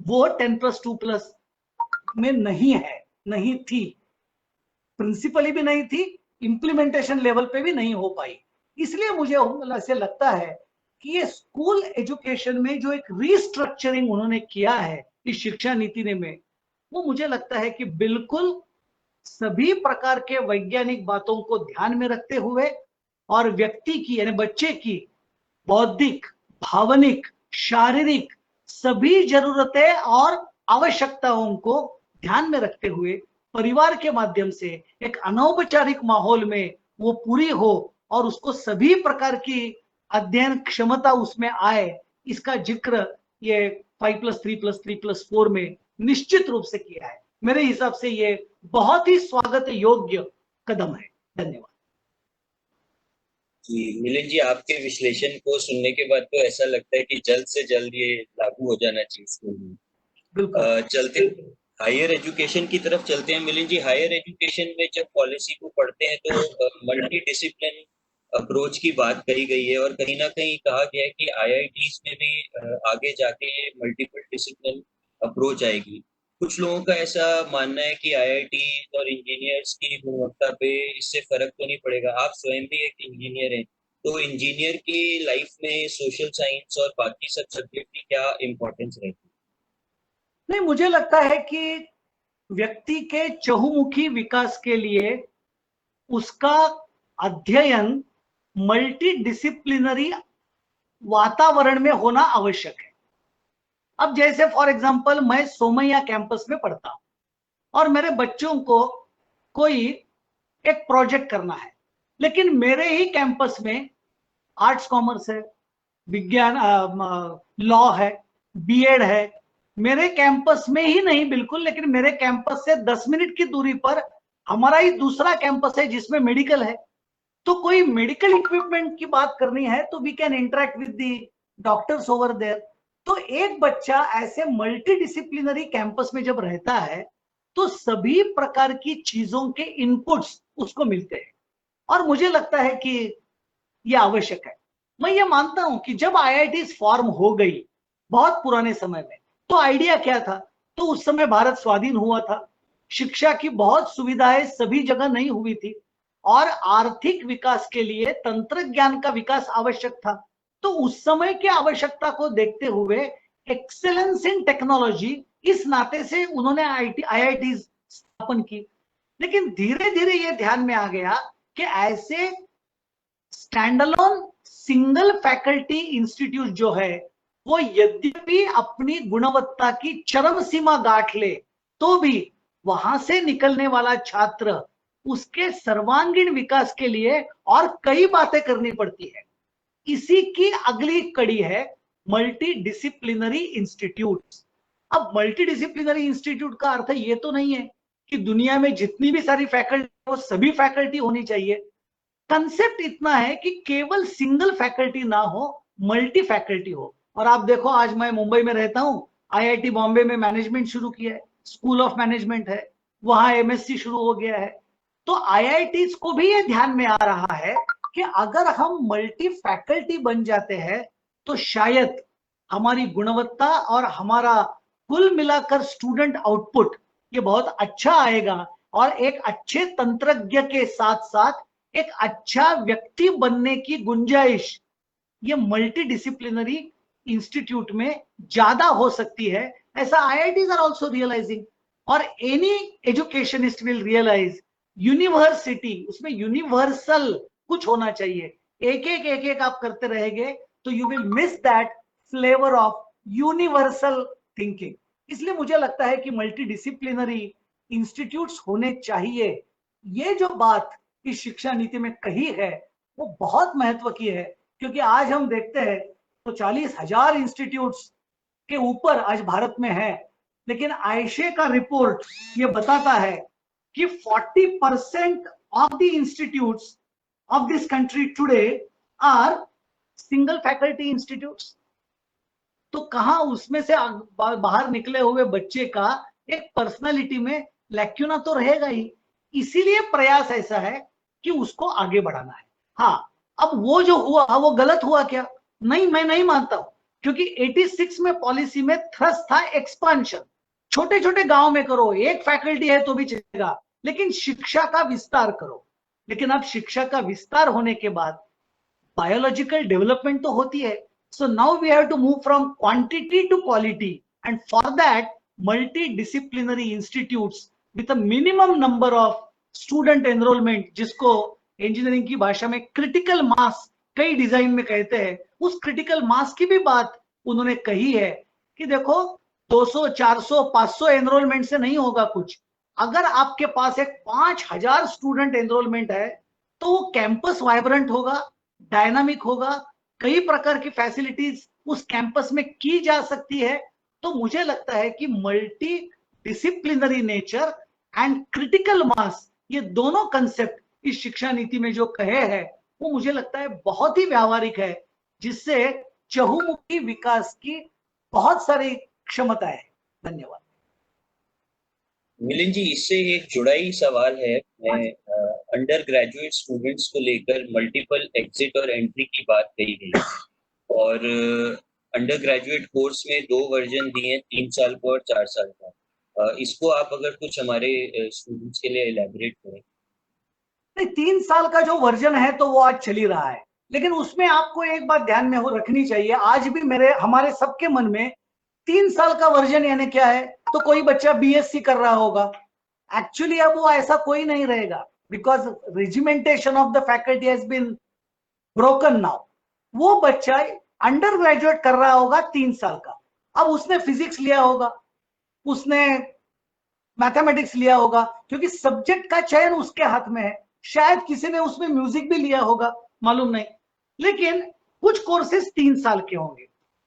S2: वो 10+2+ में नहीं है, नहीं थी, प्रिंसिपली भी नहीं थी, इंप्लीमेंटेशन लेवल पे भी नहीं हो पाई। इसलिए मुझे ऐसे लगता है कि ये स्कूल एजुकेशन में जो एक रीस्ट्रक्चरिंग उन्होंने किया है इस शिक्षा नीति ने में, वो मुझे लगता है कि बिल्कुल सभी प्रकार के वैज्ञानिक बातों को ध्यान में रखते हुए और व्यक्ति की यानी बच्चे की बौद्धिक, भावनिक, शारीरिक सभी जरूरतें और आवश्यकताओं को ध्यान में रखते हुए परिवार के माध्यम से एक अनौपचारिक माहौल में वो पूरी हो और उसको सभी प्रकार की अध्ययन क्षमता उसमें आए, इसका जिक्र ये 5+3+3+4 में निश्चित रूप से किया है। मेरे हिसाब से ये बहुत ही स्वागत योग्य कदम है। धन्यवाद।
S1: जी मिलिंद जी, आपके विश्लेषण को सुनने के बाद तो ऐसा लगता है कि जल्द से जल्द ये लागू हो जाना चाहिए स्कूल में।
S2: बिल्कुल।
S1: चलते हायर एजुकेशन की तरफ चलते हैं मिलिंद जी। हायर एजुकेशन में जब पॉलिसी को पढ़ते हैं तो मल्टी डिसिप्लिन अप्रोच की बात कही गई है और कहीं ना कहीं कहा गया है कि आईआईटीज में भी आगे जाके मल्टीपल डिसिप्लिन अप्रोच आएगी। कुछ लोगों का ऐसा मानना है कि आईआईटी और इंजीनियर्स की गुणवत्ता पे इससे फर्क तो नहीं पड़ेगा। आप स्वयं भी एक इंजीनियर हैं, तो इंजीनियर की लाइफ में सोशल साइंस और बाकी सब सब्जेक्ट की क्या इम्पोर्टेंस रहती
S2: नहीं, मुझे लगता है कि व्यक्ति के चहुमुखी विकास के लिए उसका अध्ययन मल्टी डिसिप्लिनरी वातावरण में होना आवश्यक है। अब जैसे फॉर एग्जांपल मैं सोमैया कैंपस में पढ़ता हूं और मेरे बच्चों को कोई एक प्रोजेक्ट करना है, लेकिन मेरे ही कैंपस में आर्ट्स कॉमर्स है, विज्ञान लॉ है, बीएड है, मेरे कैंपस में ही नहीं बिल्कुल, लेकिन मेरे कैंपस से 10 मिनट की दूरी पर हमारा ही दूसरा कैंपस है जिसमें मेडिकल है। तो कोई मेडिकल इक्विपमेंट की बात करनी है तो we can interact with the doctors over there. तो एक बच्चा ऐसे मल्टी डिसिप्लिनरी कैंपस में जब रहता है तो सभी प्रकार की चीजों के इनपुट्स उसको मिलते हैं और मुझे लगता है कि यह आवश्यक है। मैं ये मानता हूं कि जब आईआईटी फॉर्म हो गई बहुत पुराने समय में, तो आइडिया क्या था? तो उस समय भारत स्वाधीन हुआ था, शिक्षा की बहुत सुविधाएं सभी जगह नहीं हुई थी और आर्थिक विकास के लिए तंत्र ज्ञान का विकास आवश्यक था। तो उस समय की आवश्यकता को देखते हुए एक्सेलेंस इन टेक्नोलॉजी इस नाते से उन्होंने आईआईटी स्थापन की। लेकिन धीरे धीरे ये ध्यान में आ गया कि ऐसे स्टैंडअलोन सिंगल फैकल्टी इंस्टीट्यूट जो है वो यद्यपि अपनी गुणवत्ता की चरम सीमा गांठ ले तो भी वहां से निकलने वाला छात्र उसके सर्वांगीण विकास के लिए और कई बातें करनी पड़ती है। इसी की अगली कड़ी है मल्टी डिसिप्लिनरी इंस्टीट्यूट। अब मल्टी डिसिप्लिनरी इंस्टीट्यूट का अर्थ ये तो नहीं है कि दुनिया में जितनी भी सारी फैकल्टी वो सभी फैकल्टी होनी चाहिए। कंसेप्ट इतना है कि केवल सिंगल फैकल्टी ना हो, मल्टी फैकल्टी हो। और आप देखो आज मैं मुंबई में रहता हूं, आईआईटी बॉम्बे में मैनेजमेंट शुरू किया है, स्कूल ऑफ मैनेजमेंट है, वहां एमएससी शुरू हो गया है। तो आईआईटी को भी ये ध्यान में आ रहा है कि अगर हम मल्टी फैकल्टी बन जाते हैं तो शायद हमारी गुणवत्ता और हमारा कुल मिलाकर स्टूडेंट आउटपुट ये बहुत अच्छा आएगा, और एक अच्छे तंत्रज्ञ के साथ साथ एक अच्छा व्यक्ति बनने की गुंजाइश ये मल्टी डिसिप्लिनरी इंस्टीट्यूट में ज्यादा हो सकती है, ऐसा आईआईटीज आर आल्सो रियलाइजिंग, और any educationist will realise university उसमें यूनिवर्सल कुछ होना चाहिए। एक एक आप करते रहेंगे तो you will miss that flavour of universal thinking. इसलिए मुझे लगता है कि मल्टी डिसिप्लिनरी इंस्टीट्यूट्स होने चाहिए। ये जो बात इस शिक्षा नीति में कही है वो बहुत महत्व की है, क्योंकि आज हम देखते हैं तो 40,000 इंस्टीट्यूट्स के ऊपर आज भारत में है, लेकिन आयशे का रिपोर्ट ये बताता है कि 40% of the institutes of this country today are single faculty institutes. तो कहां उसमें से बाहर निकले हुए बच्चे का एक पर्सनालिटी में लैक्यूना तो रहेगा ही। इसीलिए प्रयास ऐसा है कि उसको आगे बढ़ाना है। हाँ, अब वो जो हुआ वो गलत हुआ क्या? नहीं, मैं नहीं मानता हूं, क्योंकि 86 में पॉलिसी में थ्रस्ट था एक्सपांशन। छोटे छोटे गांव में करो, एक फैकल्टी है तो भी चलेगा, लेकिन शिक्षा का विस्तार करो। लेकिन अब शिक्षा का विस्तार होने के बाद बायोलॉजिकल डेवलपमेंट तो होती है। So now we have to move from quantity to quality, and for that multidisciplinary institutes with a minimum number of student enrollment, जिसको इंजीनियरिंग की भाषा में क्रिटिकल मास कई डिजाइन में कहते हैं, उस क्रिटिकल मास की भी बात उन्होंने कही है कि देखो 200 400 500 एनरोलमेंट से नहीं होगा कुछ। अगर आपके पास एक 5,000 स्टूडेंट एनरोलमेंट है तो वो कैंपस वाइब्रेंट होगा, डायनामिक होगा, कई प्रकार की फैसिलिटीज उस कैंपस में की जा सकती है। तो मुझे लगता है कि multi disciplinary nature and critical mass ये दोनों कंसेप्ट इस शिक्षा नीति में जो कहे हैं वो मुझे लगता है बहुत ही व्यावहारिक है, जिससे चहुमुखी विकास की बहुत सारी क्षमता है। धन्यवाद।
S1: मिलिंद जी, इससे एक जुड़ा ही सवाल है। मैं अंडर ग्रेजुएट स्टूडेंट्स को लेकर मल्टीपल एग्जिट और एंट्री की बात कही गई, और अंडर ग्रेजुएट कोर्स में 2 वर्जन दिए हैं, 3 साल का और 4 साल का। इसको आप अगर कुछ हमारे स्टूडेंट्स के लिए इलेबोरेट करें।
S2: नहीं, 3 साल का जो वर्जन है तो वो आज चल ही रहा है, लेकिन उसमें आपको एक बात ध्यान में हो रखनी चाहिए, आज भी हमारे सबके मन में 3 साल का वर्जन यानी क्या है, तो कोई बच्चा बीएससी कर रहा होगा। एक्चुअली अब वो ऐसा कोई नहीं रहेगा, because regimentation of the faculty has been broken now. वो बच्चा अंडर ग्रेजुएट कर रहा होगा 3 साल का, अब उसने फिजिक्स लिया होगा, उसने मैथमेटिक्स लिया होगा, क्योंकि सब्जेक्ट का चयन उसके हाथ में है। शायद किसी ने उसमें म्यूजिक भी लिया होगा, मालूम नहीं, लेकिन कुछ कोर्सेज 3 साल के होंगे।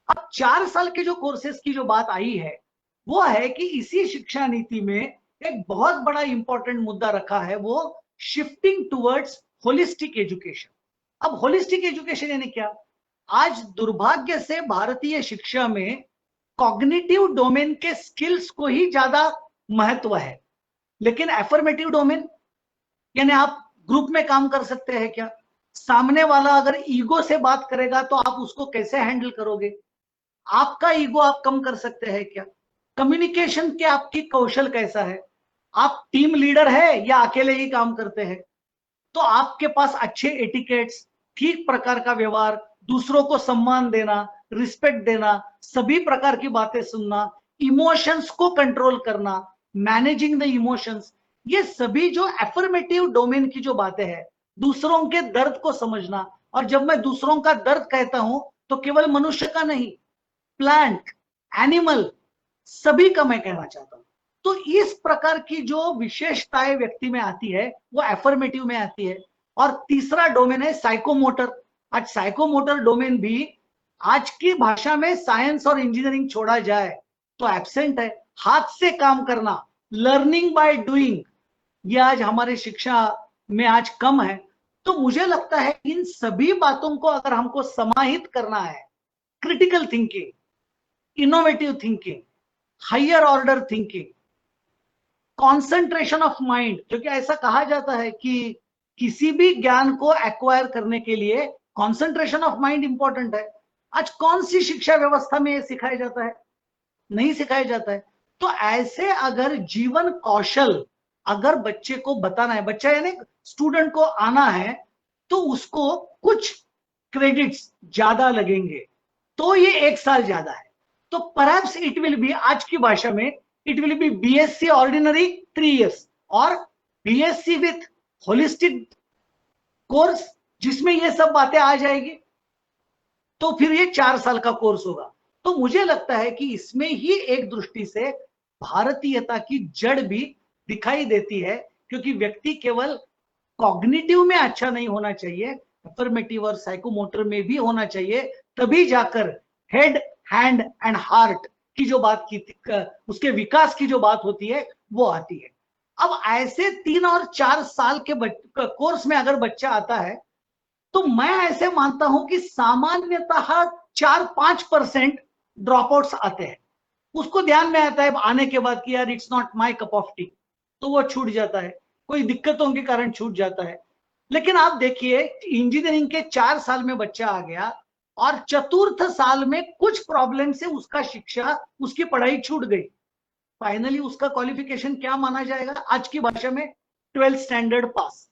S2: अब 4 साल के जो कोर्सेज की जो बात आई है वो है कि इसी शिक्षा नीति में एक बहुत बड़ा इंपॉर्टेंट मुद्दा रखा है, वो शिफ्टिंग टुवर्ड्स होलिस्टिक एजुकेशन। अब होलिस्टिक एजुकेशन यानी क्या? आज दुर्भाग्य से भारतीय शिक्षा में कॉग्निटिव डोमेन के स्किल्स को ही ज्यादा महत्व है, लेकिन एफर्मेटिव डोमेन यानी आप ग्रुप में काम कर सकते हैं क्या? सामने वाला अगर ईगो से बात करेगा तो आप उसको कैसे हैंडल करोगे? आपका ईगो आप कम कर सकते हैं क्या? कम्युनिकेशन के आपकी कौशल कैसा है? आप टीम लीडर है या अकेले ही काम करते हैं? तो आपके पास अच्छे एटिकेट्स, ठीक प्रकार का व्यवहार, दूसरों को सम्मान देना, रिस्पेक्ट देना, सभी प्रकार की बातें सुनना, इमोशंस को कंट्रोल करना, मैनेजिंग द इमोशंस, ये सभी जो एफर्मेटिव डोमेन की जो बातें हैं, दूसरों के दर्द को समझना। और जब मैं दूसरों का दर्द कहता हूं तो केवल मनुष्य का नहीं, प्लांट, एनिमल, सभी का मैं कहना चाहता हूं। तो इस प्रकार की जो विशेषताएं व्यक्ति में आती है वो एफर्मेटिव में आती है। और तीसरा डोमेन है साइकोमोटर। आज साइकोमोटर डोमेन भी आज की भाषा में साइंस और इंजीनियरिंग छोड़ा जाए तो एब्सेंट है। हाथ से काम करना, लर्निंग बाय डूइंग, ये आज हमारे शिक्षा में आज कम है। तो मुझे लगता है इन सभी बातों को अगर हमको समाहित करना है, critical thinking, innovative thinking, higher order thinking, concentration of mind, जो कि ऐसा कहा जाता है कि किसी भी ज्ञान को एक्वायर करने के लिए कंसंट्रेशन ऑफ माइंड इंपॉर्टेंट है। आज कौन सी शिक्षा व्यवस्था में ये सिखाया जाता है? नहीं सिखाया जाता है। तो ऐसे अगर जीवन कौशल अगर बच्चे को बताना है, बच्चा यानी स्टूडेंट को आना है, तो उसको कुछ क्रेडिट्स ज्यादा लगेंगे, तो ये 1 साल ज्यादा है। तो परहैप्स इट विल बी, आज की भाषा में it will be BSc ordinary 3 years और बीएससी विथ होलिस्टिक कोर्स जिसमें ये सब बातें आ जाएगी, तो फिर ये 4 साल का कोर्स होगा। तो मुझे लगता है कि इसमें ही एक दृष्टि से भारतीयता की जड़ भी दिखाई देती है, क्योंकि व्यक्ति केवल कॉग्निटिव में अच्छा नहीं होना चाहिए, अफर्मेटिव और साइकोमोटर में भी होना चाहिए, तभी जाकर हेड, हैंड एंड हार्ट की जो बात की, उसके विकास की जो बात होती है वो आती है। अब ऐसे 3 और 4 साल के कोर्स में अगर बच्चा आता है, तो मैं ऐसे मानता हूं कि सामान्यतः 4-5% ड्रॉप आउट्स आते हैं। उसको ध्यान में आता है आने के बाद कि यार it's not my cup of T, तो वो छूट जाता है, कोई दिक्कतों के कारण छूट जाता है। लेकिन आप देखिए, इंजीनियरिंग के 4 साल में बच्चा आ गया और चतुर्थ साल में कुछ प्रॉब्लम से उसका शिक्षा, उसकी पढ़ाई छूट गई। फाइनली उसका क्वालिफिकेशन क्या माना जाएगा? आज की भाषा में 12th स्टैंडर्ड पास।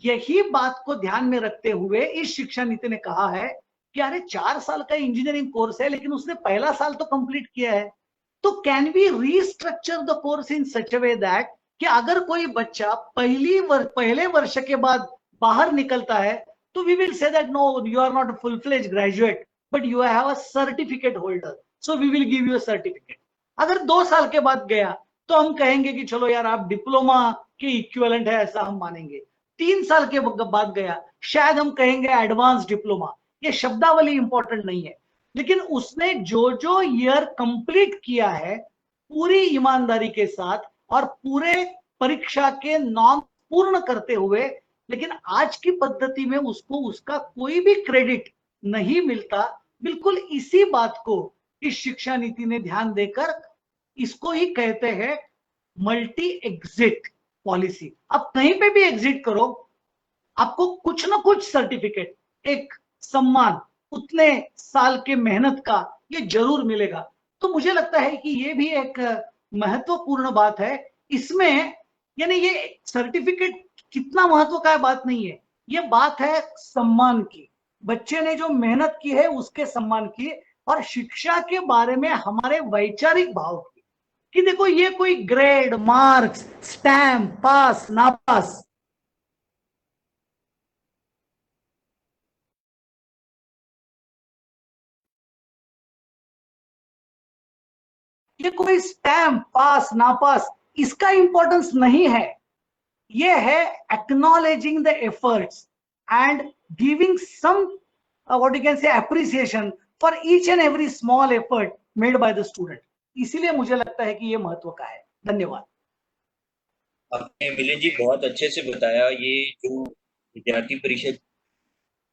S2: यही बात को ध्यान में रखते हुए इस शिक्षा नीति ने कहा है कि अरे 4 साल का इंजीनियरिंग कोर्स है, लेकिन उसने पहला साल तो कंप्लीट किया है, तो can we restructure the course in such a way that कि अगर कोई बच्चा पहले वर्ष के बाद बाहर निकलता है, तो we will say that no, you are not a full fledge graduate but you have a certificate holder, so we will give you a certificate. अगर 2 साल के बाद गया, तो हम कहेंगे कि चलो यार आप डिप्लोमा के इक्विवेलेंट है, ऐसा हम मानेंगे। 3 साल के बाद गया, शायद हम कहेंगे एडवांस डिप्लोमा। ये शब्दावली इंपॉर्टेंट नहीं है, लेकिन उसने जो जो ईयर कंप्लीट किया है पूरी ईमानदारी के साथ और पूरे परीक्षा के नॉर्म पूर्ण करते हुए, लेकिन आज की पद्धति में उसको उसका कोई भी क्रेडिट नहीं मिलता। बिल्कुल इसी बात को इस शिक्षा नीति ने ध्यान देकर, इसको ही कहते हैं मल्टी एग्जिट पॉलिसी। आप कहीं पे भी एग्जिट करो, आपको कुछ ना कुछ सर्टिफिकेट, एक सम्मान, उतने साल के मेहनत का ये जरूर मिलेगा। तो मुझे लगता है कि ये भी एक महत्वपूर्ण बात है इसमें। यानी ये सर्टिफिकेट कितना महत्व का बात नहीं है, ये बात है सम्मान की, बच्चे ने जो मेहनत की है उसके सम्मान की, और शिक्षा के बारे में हमारे वैचारिक भाव की, कि देखो ये कोई ग्रेड, मार्क्स, स्टैम्प, पास ना पास, ये कोई स्टैम्प, पास ना पास, इसका इंपॉर्टेंस नहीं है। ये है acknowledging the efforts and giving some what you can say appreciation for each and every small effort made by the student. इसीलिए मुझे लगता है कि ये महत्व का है। धन्यवाद।
S1: आपने मिलिंद जी बहुत अच्छे से बताया। ये जो विद्यार्थी परिषद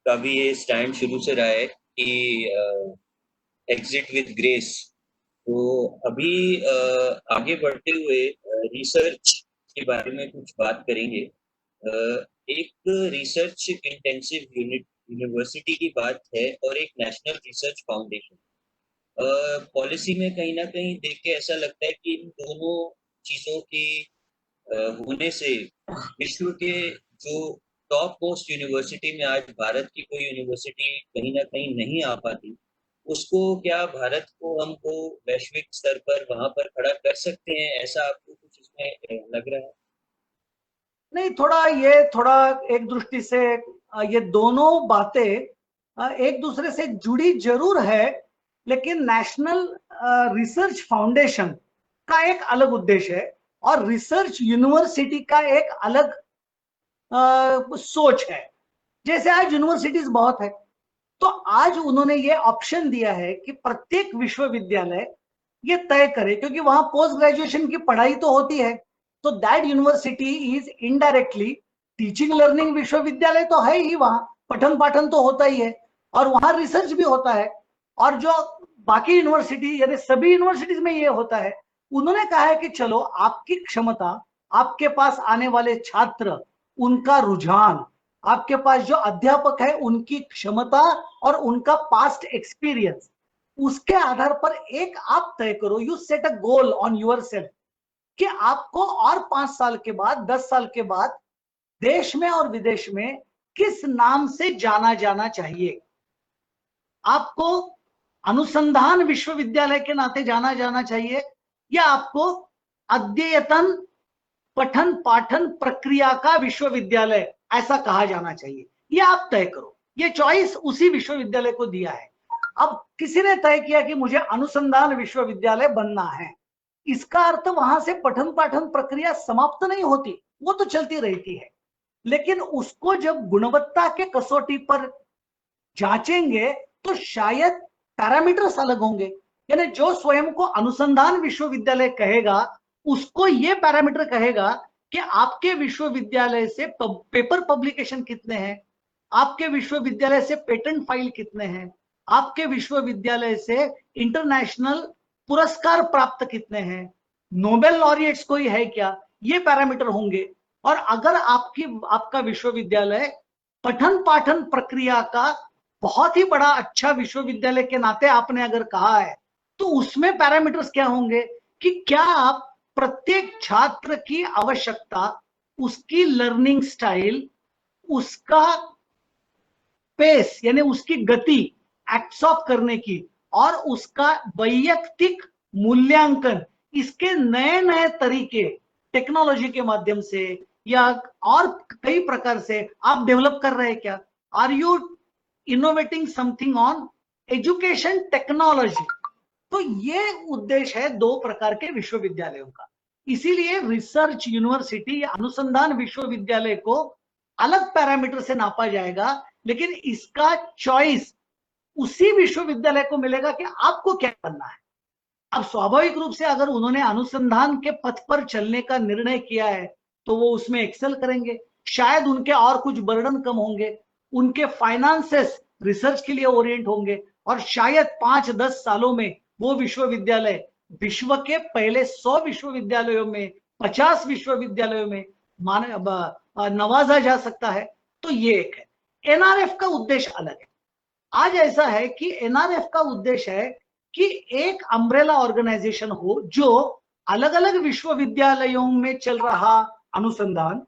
S1: का भी ये स्टैंड शुरू से रहा है कि एग्जिट विद ग्रेस। तो अभी आगे बढ़ते हुए रिसर्च के बारे में कुछ बात करेंगे। एक रिसर्च इंटेंसिव यूनिट यूनिवर्सिटी की बात है और एक नेशनल रिसर्च फाउंडेशन। पॉलिसी में कहीं ना कहीं देख के ऐसा लगता है कि इन दोनों चीजों की होने से विश्व के जो टॉप मोस्ट यूनिवर्सिटी में आज भारत की कोई यूनिवर्सिटी कहीं ना कहीं नहीं आ पाती, उसको क्या भारत को हमको वैश्विक स्तर पर वहां पर खड़ा कर सकते हैं? ऐसा आपको कुछ इसमें लग रहा है?
S2: नहीं, थोड़ा एक दृष्टि से ये दोनों बातें एक दूसरे से जुड़ी जरूर है, लेकिन नेशनल रिसर्च फाउंडेशन का एक अलग उद्देश्य है और रिसर्च यूनिवर्सिटी का एक अलग सोच है। जैसे आज यूनिवर्सिटीज बहुत है, तो आज उन्होंने ये ऑप्शन दिया है कि प्रत्येक विश्वविद्यालय ये तय करे, क्योंकि वहां पोस्ट ग्रेजुएशन की पढ़ाई तो होती है, तो that university is indirectly teaching learning विश्वविद्यालय तो है ही, वहां पठन पाठन तो होता ही है और वहां रिसर्च भी होता है। और जो बाकी यूनिवर्सिटी, यानी सभी यूनिवर्सिटीज में ये होता है, उन्होंने कहा है कि चलो आपकी क्षमता, आपके पास आने वाले छात्र, उनका रुझान, आपके पास जो अध्यापक है उनकी क्षमता और उनका पास्ट एक्सपीरियंस, उसके आधार पर एक आप तय करो, you set a goal on your self कि आपको और 5 साल के बाद, 10 साल के बाद देश में और विदेश में किस नाम से जाना जाना चाहिए। आपको अनुसंधान विश्वविद्यालय के नाते जाना जाना चाहिए या आपको अध्ययन पठन पाठन प्रक्रिया का विश्वविद्यालय ऐसा कहा जाना चाहिए, ये आप तय करो। ये चॉइस उसी विश्वविद्यालय को दिया है। अब किसी ने तय किया कि मुझे अनुसंधान विश्वविद्यालय बनना है, इसका अर्थ वहां से पठन पाठन प्रक्रिया समाप्त नहीं होती, वो तो चलती रहती है, लेकिन उसको जब गुणवत्ता के कसौटी पर जांचेंगे तो शायद पैरामीटर्स अलग होंगे। यानी जो स्वयं को अनुसंधान विश्वविद्यालय कहेगा उसको ये पैरामीटर कहेगा कि आपके विश्वविद्यालय से पेपर पब्लिकेशन कितने हैं, आपके विश्वविद्यालय से पेटेंट फाइल कितने हैं, आपके विश्वविद्यालय से इंटरनेशनल पुरस्कार प्राप्त कितने हैं, नोबेल लॉरिएट्स कोई है क्या, ये पैरामीटर होंगे। और अगर आपका विश्वविद्यालय पठन पाठन प्रक्रिया का बहुत ही बड़ा अच्छा विश्वविद्यालय के नाते आपने अगर कहा है, तो उसमें पैरामीटर्स क्या होंगे कि क्या आप प्रत्येक छात्र की आवश्यकता, उसकी लर्निंग स्टाइल, उसका पेस यानी उसकी गति एक्सऑफ करने की और उसका वैयक्तिक मूल्यांकन, इसके नए नए तरीके टेक्नोलॉजी के माध्यम से या और कई प्रकार से आप डेवलप कर रहे हैं क्या। Are you innovating something on education technology. तो ये उद्देश्य है दो प्रकार के विश्वविद्यालयों का। इसीलिए रिसर्च यूनिवर्सिटी या अनुसंधान विश्वविद्यालय को अलग पैरामीटर से नापा जाएगा, लेकिन इसका चॉइस उसी विश्वविद्यालय को मिलेगा कि आपको क्या करना है। अब स्वाभाविक रूप से अगर उन्होंने अनुसंधान के पथ पर चलने का निर्णय किया है तो वो उसमें एक्सेल करेंगे, शायद उनके और कुछ बर्डन कम होंगे, उनके फाइनेंसेस रिसर्च के लिए ओरिएंट होंगे और शायद 5-10 सालों में वो विश्वविद्यालय विश्व के पहले 100 विश्वविद्यालयों में, 50 विश्वविद्यालयों में नवाजा जा सकता है। तो ये एक है। एनआरएफ का उद्देश्य अलग है। आज ऐसा है कि एनआरएफ का उद्देश्य है कि एक अम्ब्रेला ऑर्गेनाइजेशन हो जो अलग अलग विश्वविद्यालयों में चल रहा अनुसंधान,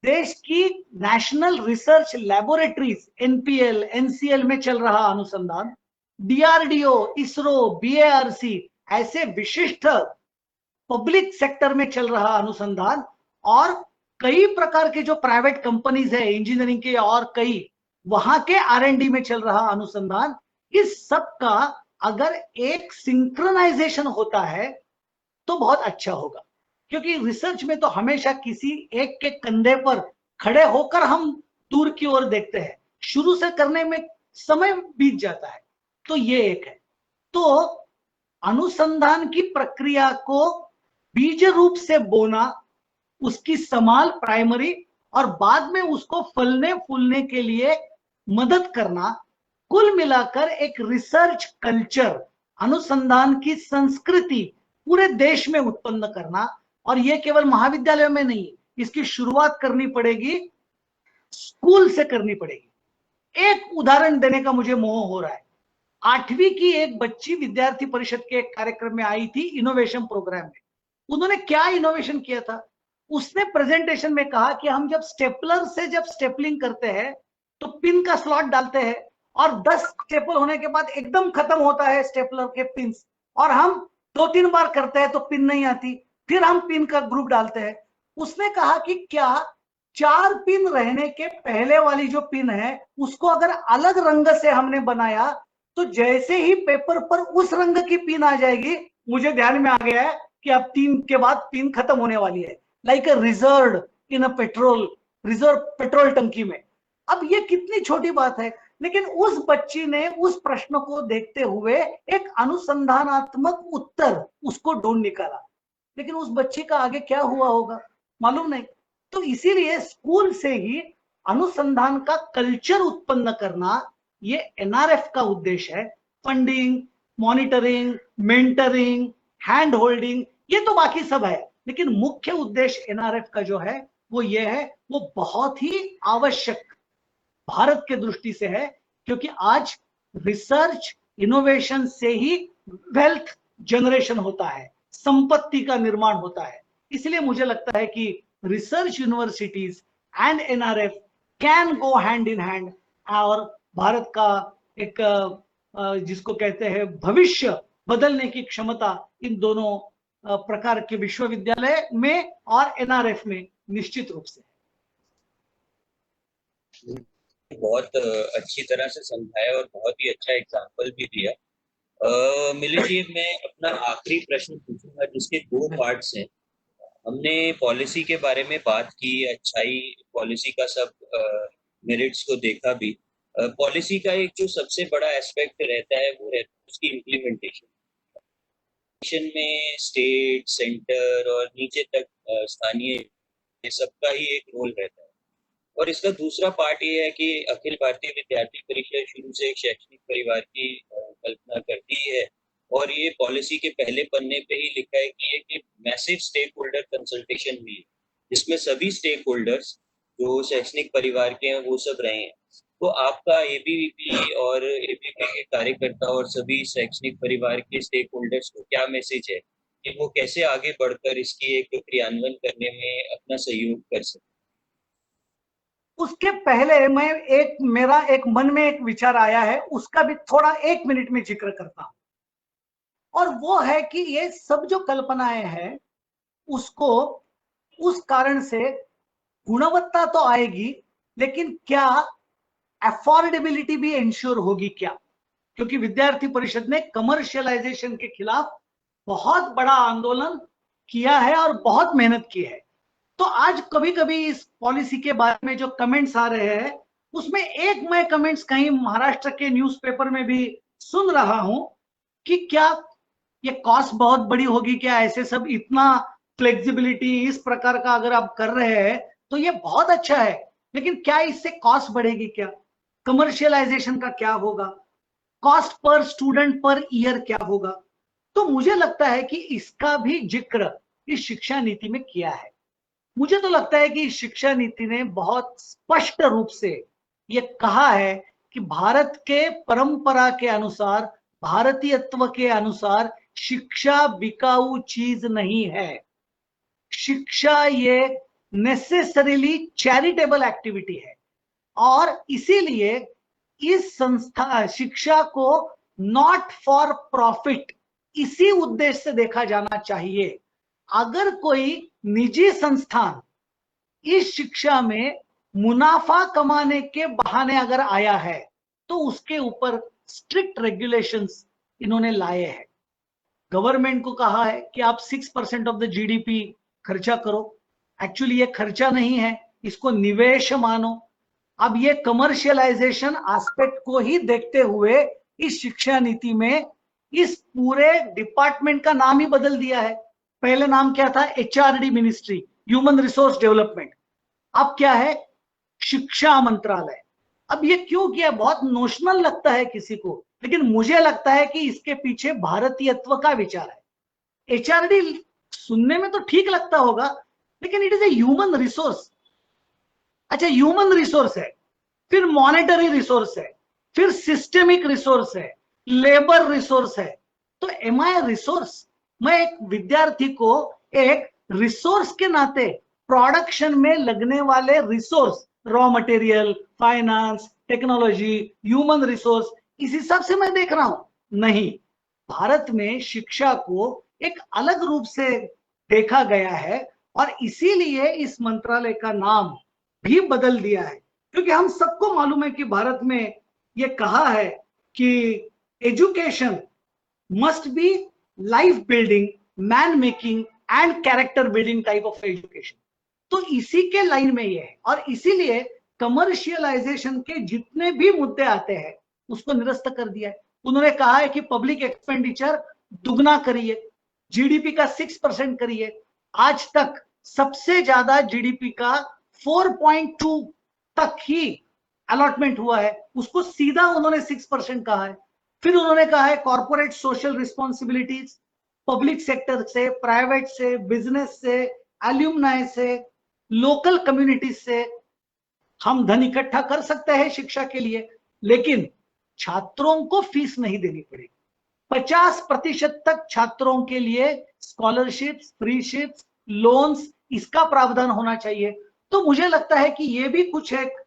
S2: देश की national research laboratories NPL NCL में चल रहा अनुसंधान, डीआरडीओ, इसरो, बीएआरसी ऐसे विशिष्ट पब्लिक सेक्टर में चल रहा अनुसंधान और कई प्रकार के जो प्राइवेट कंपनीज है इंजीनियरिंग के और कई वहां के आरएनडी में चल रहा अनुसंधान, इस सब का अगर एक सिंक्रोनाइजेशन होता है तो बहुत अच्छा होगा। क्योंकि रिसर्च में तो हमेशा किसी एक के कंधे पर खड़े होकर हम दूर की ओर देखते हैं, शुरू से करने में समय बीत जाता है। तो ये एक है। तो अनुसंधान की प्रक्रिया को बीज रूप से बोना, उसकी संभाल प्राइमरी और बाद में उसको फलने फूलने के लिए मदद करना, कुल मिलाकर एक रिसर्च कल्चर, अनुसंधान की संस्कृति पूरे देश में उत्पन्न करना। और ये केवल महाविद्यालयों में नहीं, इसकी शुरुआत करनी पड़ेगी, स्कूल से करनी पड़ेगी। एक उदाहरण देने का मुझे मोह हो रहा है। 8वीं की एक बच्ची विद्यार्थी परिषद के एक कार्यक्रम में आई थी इनोवेशन प्रोग्राम में। उन्होंने क्या इनोवेशन किया था, उसने प्रेजेंटेशन में कहा कि हम जब स्टेपलर से जब स्टेपलिंग करते हैं तो पिन का स्लॉट डालते हैं और 10 स्टेपल होने के बाद एकदम खत्म होता है स्टेपलर के पिन, और हम 2-3 बार करते हैं तो पिन नहीं आती, फिर हम पिन का ग्रुप डालते हैं। उसने कहा कि क्या 4 पिन रहने के पहले वाली जो पिन है उसको अगर अलग रंग से हमने बनाया तो जैसे ही पेपर पर उस रंग की पिन आ जाएगी, मुझे ध्यान में आ गया है कि अब 3 के बाद पिन खत्म होने वाली है, like a reserve in a petrol, reserve petrol टंकी में। अब ये कितनी छोटी बात है, लेकिन उस बच्ची ने उस प्रश्न को देखते हुए एक अनुसंधानात्मक उत्तर उसको ढूंढ निकाला। लेकिन उस बच्ची का आगे क्या हुआ होगा मालूम नहीं। तो इसीलिए स्कूल से ही अनुसंधान का कल्चर उत्पन्न करना ये एनआरएफ का उद्देश्य है। Funding, monitoring, mentoring, hand holding, ये तो बाकी सब है, लेकिन मुख्य उद्देश्य एनआरएफ का जो है वो ये है, वो बहुत ही आवश्यक भारत के दृष्टि से है, क्योंकि आज रिसर्च इनोवेशन से ही वेल्थ जनरेशन होता है, संपत्ति का निर्माण होता है। इसलिए मुझे लगता है कि research universities and NRF can go hand in hand, और भारत का एक जिसको कहते हैं भविष्य बदलने की क्षमता इन दोनों प्रकार के विश्वविद्यालय में और एनआरएफ में निश्चित रूप से।
S1: बहुत अच्छी तरह से समझाया और बहुत ही अच्छा एग्जाम्पल भी दिया। मिलिंद जी, मैं अपना आखिरी प्रश्न पूछूंगा जिसके दो पार्ट्स हैं। हमने पॉलिसी के बारे में बात की, अच्छाई पॉलिसी का सब मेरिट्स को देखा भी। पॉलिसी का एक जो सबसे बड़ा एस्पेक्ट रहता है वो रहता है उसकी इम्प्लीमेंटेशन में। स्टेट, सेंटर और नीचे तक स्थानीय सबका ही एक रोल रहता है। और इसका दूसरा पार्ट ये है कि अखिल भारतीय विद्यार्थी परिषद शुरू से एक शैक्षणिक परिवार की कल्पना करती है, और ये पॉलिसी के पहले पन्ने पे ही लिखा है कि एक मैसिव स्टेक होल्डर कंसल्टेशन हुई है जिसमें सभी स्टेक होल्डर्स जो शैक्षणिक परिवार के हैं वो सब रहे हैं। तो आपका एबीवीपी और एबीवीपी के कार्यकर्ता और सभी शैक्षणिक परिवार के स्टेक होल्डर्स को क्या मैसेज है कि वो कैसे आगे बढ़कर इसकी एक क्रियान्वयन करने में अपना सहयोग कर सकते?
S2: उसके पहले मैं मेरा एक मन में एक विचार आया है, उसका भी थोड़ा 1 मिनट में जिक्र करता हूं। और वो है कि ये सब जो कल्पनाएं हैं उसको उस कारण से गुणवत्ता तो आएगी, लेकिन क्या अफोर्डेबिलिटी भी इंश्योर होगी क्या? क्योंकि विद्यार्थी परिषद ने कमर्शियलाइजेशन के खिलाफ बहुत बड़ा आंदोलन किया है और बहुत मेहनत की है। तो आज कभी कभी इस पॉलिसी के बारे में जो कमेंट्स आ रहे हैं उसमें एक मैं कमेंट्स कहीं महाराष्ट्र के न्यूज़पेपर में भी सुन रहा हूं कि क्या ये कॉस्ट बहुत बड़ी होगी क्या, ऐसे सब इतना फ्लेक्सिबिलिटी इस प्रकार का अगर आप कर रहे हैं तो ये बहुत अच्छा है, लेकिन क्या इससे कॉस्ट बढ़ेगी क्या? कमर्शियलाइजेशन का क्या होगा? Cost per student per year क्या होगा? तो मुझे लगता है कि इसका भी जिक्र इस शिक्षा नीति में किया है। मुझे तो लगता है कि शिक्षा नीति ने बहुत स्पष्ट रूप से ये कहा है कि भारत के परंपरा के अनुसार, भारतीयत्व के अनुसार शिक्षा बिकाऊ चीज नहीं है। शिक्षा ये नेसेसरीली चैरिटेबल एक्टिविटी है, और इसीलिए इस संस्था शिक्षा को नॉट फॉर प्रॉफिट इसी उद्देश्य से देखा जाना चाहिए। अगर कोई निजी संस्थान इस शिक्षा में मुनाफा कमाने के बहाने अगर आया है तो उसके ऊपर स्ट्रिक्ट रेगुलेशंस इन्होंने लाए हैं। गवर्नमेंट को कहा है कि आप 6% ऑफ द जीडीपी खर्चा करो। एक्चुअली ये खर्चा नहीं है, इसको निवेश मानो। अब ये कमर्शियलाइजेशन एस्पेक्ट को ही देखते हुए इस शिक्षा नीति में इस पूरे डिपार्टमेंट का नाम ही बदल दिया है। पहले नाम क्या था? HRD ministry, human resource development. अब क्या है? शिक्षा मंत्रालय। अब ये क्यों किया? बहुत नोशनल लगता है किसी को, लेकिन मुझे लगता है कि इसके पीछे भारतीयत्व का विचार है। एचआरडी सुनने में तो ठीक लगता होगा, लेकिन it is a human resource. अच्छा, ह्यूमन रिसोर्स है, फिर मॉनेटरी रिसोर्स है, फिर सिस्टेमिक रिसोर्स है, लेबर रिसोर्स है। तो एम आई रिसोर्स? मैं एक विद्यार्थी को एक रिसोर्स के नाते प्रोडक्शन में लगने वाले resource, raw material, finance, technology, human resource, इस हिसाब से मैं देख रहा हूं? नहीं। भारत में शिक्षा को एक अलग रूप से देखा गया है, और इसीलिए इस मंत्रालय का नाम भी बदल दिया है। क्योंकि हम सबको मालूम है कि भारत में यह कहा है कि education must be life building, man making and character building type of education. तो इसी के लाइन में ये है, और इसीलिए कमर्शियलाइजेशन के जितने भी मुद्दे आते हैं उसको निरस्त कर दिया है। उन्होंने कहा है कि पब्लिक एक्सपेंडिचर दुगना करिए, जीडीपी का 6% करिए। आज तक सबसे ज्यादा जीडीपी का 4.2 तक ही अलॉटमेंट हुआ है, उसको सीधा उन्होंने 6% कहा है। फिर उन्होंने कहा है corporate social responsibilities, public sector से, प्राइवेट से, बिजनेस से, एल्यूमनाई से, लोकल कम्युनिटीज से हम धन इकट्ठा कर सकते हैं शिक्षा के लिए, लेकिन छात्रों को फीस नहीं देनी पड़ेगी। 50% तक छात्रों के लिए स्कॉलरशिप्स, फ्रीशिप्स, लोन्स, इसका प्रावधान होना चाहिए। तो मुझे लगता है कि ये भी कुछ एक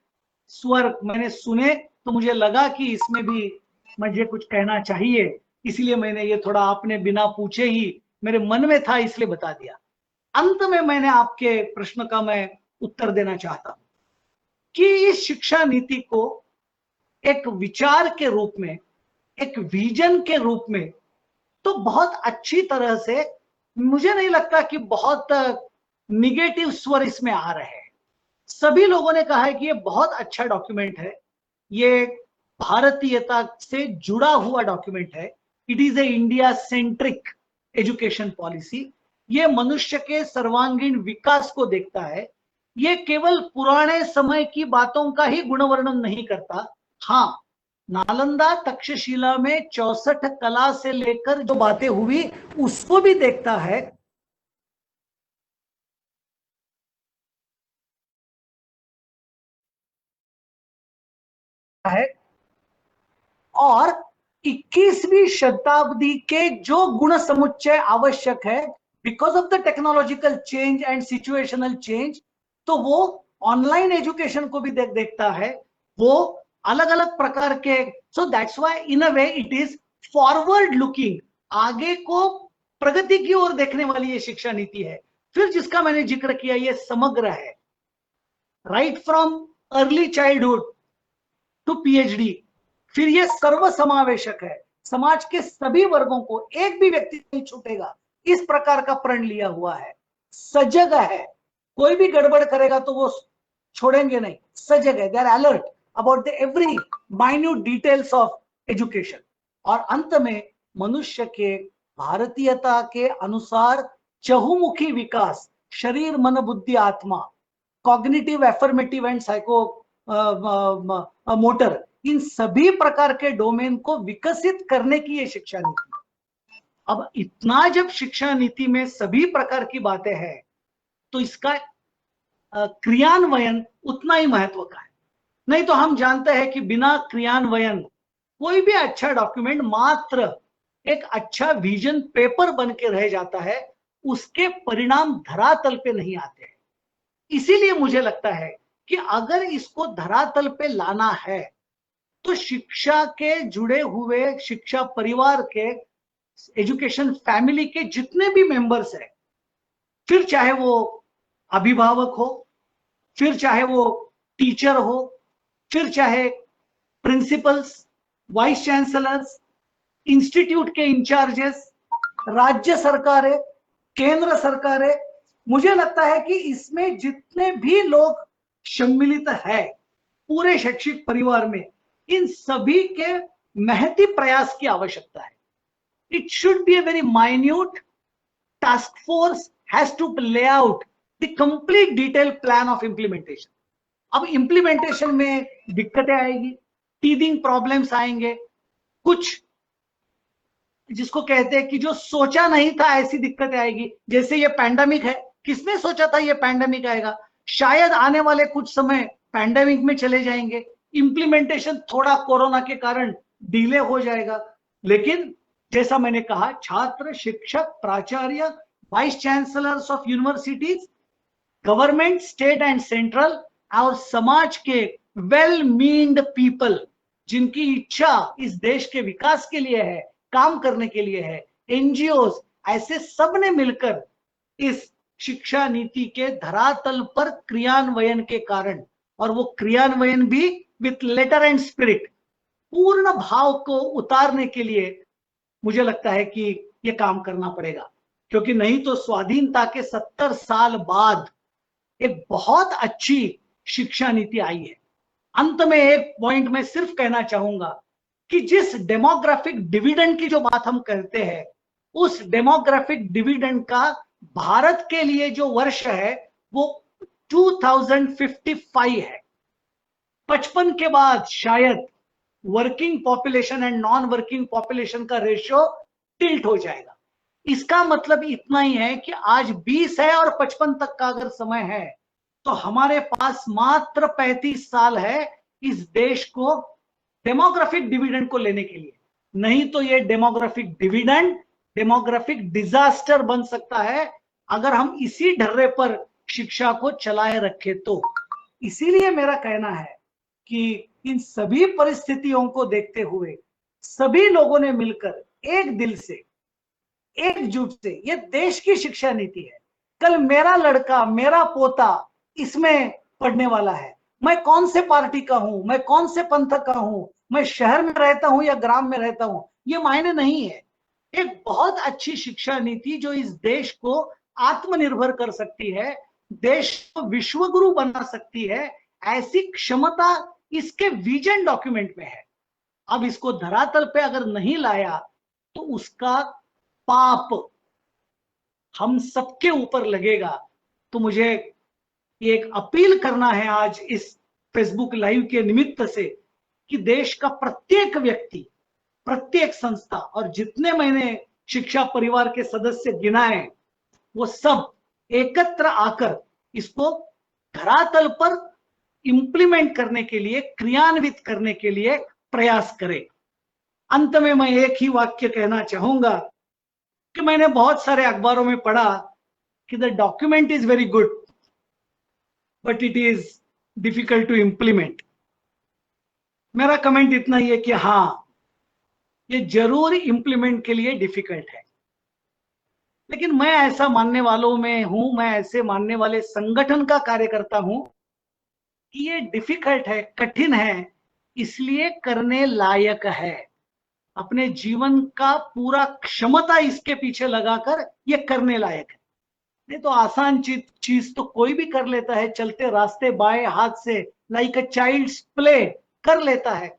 S2: स्वर मैंने सुने, तो मुझे लगा कि इसमें भी मुझे कुछ कहना चाहिए, इसलिए मैंने ये थोड़ा आपने बिना पूछे ही मेरे मन में था इसलिए बता दिया। अंत में मैंने आपके प्रश्न का मैं उत्तर देना चाहता हूं कि इस शिक्षा नीति को एक विचार के रूप में, एक विजन के रूप में तो बहुत अच्छी तरह से, मुझे नहीं लगता कि बहुत निगेटिव स्वर इसमें आ रहे हैं। सभी लोगों ने कहा है कि ये बहुत अच्छा डॉक्यूमेंट है, ये भारतीयता से जुड़ा हुआ डॉक्यूमेंट है। It is a India centric education policy. ये मनुष्य के सर्वांगीण विकास को देखता है। ये केवल पुराने समय की बातों का ही गुणवर्णन नहीं करता। हाँ, नालंदा तक्षशिला में 64 कला से लेकर जो बातें हुई उसको भी देखता है। और 21वीं शताब्दी के जो गुण समुच्चय आवश्यक है because of the technological change and situational change, तो वो ऑनलाइन एजुकेशन को भी देखता है। वो अलग अलग प्रकार के, so that's why in a way it is forward looking, आगे को प्रगति की ओर देखने वाली ये शिक्षा नीति है। फिर जिसका मैंने जिक्र किया, ये समग्र है, right from early childhood to PhD. फिर ये सर्व समावेशक है, समाज के सभी वर्गों को, एक भी व्यक्ति नहीं छूटेगा, इस प्रकार का प्रण लिया हुआ है। सजग है, कोई भी गड़बड़ करेगा तो वो छोड़ेंगे नहीं, सजग है, they are alert about the every minute details of education. और अंत में मनुष्य के भारतीयता के अनुसार चहुमुखी विकास, शरीर, मन, बुद्धि, आत्मा, cognitive, affirmative and psycho motor, इन सभी प्रकार के डोमेन को विकसित करने की ये शिक्षा नीति। अब इतना जब शिक्षा नीति में सभी प्रकार की बातें हैं, तो इसका क्रियान्वयन उतना ही महत्व का है। नहीं तो हम जानते हैं कि बिना क्रियान्वयन कोई भी अच्छा डॉक्यूमेंट मात्र एक अच्छा विजन पेपर बन के रह जाता है, उसके परिणाम धरातल पे नहीं आते हैं। इसीलिए मुझे लगता है कि अगर इसको धरातल पे लाना है तो शिक्षा के जुड़े हुए, शिक्षा परिवार के, एजुकेशन फैमिली के जितने भी मेंबर्स हैं, फिर चाहे वो अभिभावक हो, फिर चाहे वो टीचर हो, फिर चाहे प्रिंसिपल्स, वाइस चांसलर्स, इंस्टीट्यूट के इंचार्जेस, राज्य सरकारें, केंद्र सरकारें, मुझे लगता है कि इसमें जितने भी लोग सम्मिलित है पूरे शैक्षिक परिवार में, इन सभी के महती प्रयास की आवश्यकता है। It should be a very minute task force, has to lay out the complete detail plan of implementation. अब इंप्लीमेंटेशन में दिक्कतें आएगी, टीदिंग प्रॉब्लम्स आएंगे, कुछ जिसको कहते हैं कि जो सोचा नहीं था ऐसी दिक्कतें आएगी। जैसे ये पैंडेमिक है, किसने सोचा था ये पैंडेमिक आएगा? शायद आने वाले कुछ समय पैंडेमिक में चले जाएंगे, इंप्लीमेंटेशन थोड़ा कोरोना के कारण डिले हो जाएगा। लेकिन जैसा मैंने कहा, छात्र, शिक्षक, प्राचार्य, vice chancellors of universities, government, state and central, और समाज के वेल मीन्ड पीपल, जिनकी इच्छा इस देश के विकास के लिए है, काम करने के लिए है, एनजीओज, ऐसे सब ने मिलकर इस शिक्षा नीति के धरातल पर क्रियान्वयन के कारण, और वो क्रियान्वयन भी विथ लेटर एंड स्पिरिट, पूर्ण भाव को उतारने के लिए मुझे लगता है कि ये काम करना पड़ेगा। क्योंकि नहीं तो स्वाधीनता के 70 साल बाद एक बहुत अच्छी शिक्षा नीति आई है। अंत में एक पॉइंट में सिर्फ कहना चाहूंगा कि जिस डेमोग्राफिक डिविडेंड की जो बात हम करते हैं, उस डेमोग्राफिक डिविडेंड का भारत के लिए जो वर्ष है वो 2055 है। 55 के बाद शायद working population and non working population का रेशियो टिल्ट हो जाएगा। इसका मतलब इतना ही है कि आज 20 है और 55 तक का अगर समय है, तो हमारे पास मात्र 35 साल है इस देश को डेमोग्राफिक डिविडेंड को लेने के लिए। नहीं तो ये डेमोग्राफिक डिविडेंड डेमोग्राफिक डिजास्टर बन सकता है अगर हम इसी ढर्रे पर शिक्षा को चलाए रखें तो। इसीलिए मेरा कहना है कि इन सभी परिस्थितियों को देखते हुए सभी लोगों ने मिलकर एक दिल से एकजुट से, ये देश की शिक्षा नीति है। कल मेरा लड़का मेरा पोता इसमें पढ़ने वाला है। मैं कौन से पार्टी का हूं, मैं कौन से पंथ का हूं, मैं शहर में रहता हूं या ग्राम में रहता हूं, ये मायने नहीं है। एक बहुत अच्छी शिक्षा नीति जो इस देश को आत्मनिर्भर कर सकती है, देश को विश्वगुरु बना सकती है, ऐसी क्षमता इसके विजन डॉक्यूमेंट में है। अब इसको धरातल पे अगर नहीं लाया तो उसका पाप हम सबके ऊपर लगेगा। तो मुझे एक अपील करना है आज इस फेसबुक लाइव के निमित्त से कि देश का प्रत्येक व्यक्ति, प्रत्येक संस्था और जितने मैंने शिक्षा परिवार के सदस्य गिनाए वो सब एकत्र आकर इसको धरातल पर इंप्लीमेंट करने के लिए, क्रियान्वित करने के लिए प्रयास करें। अंत में मैं एक ही वाक्य कहना चाहूंगा कि मैंने बहुत सारे अखबारों में पढ़ा कि the document is very good but it is difficult to implement. मेरा कमेंट इतना ही है कि हाँ, ये जरूर इंप्लीमेंट के लिए डिफिकल्ट है, लेकिन मैं ऐसा मानने वालों में हूं, मैं ऐसे मानने वाले संगठन का कार्यकर्ता हूं कि ये डिफिकल्ट है, कठिन है, इसलिए करने लायक है। अपने जीवन का पूरा क्षमता इसके पीछे लगाकर ये करने लायक है। नहीं तो आसान चीज तो कोई भी कर लेता है, चलते रास्ते बाएं हाथ से लाइक अ चाइल्ड्स प्ले कर लेता है।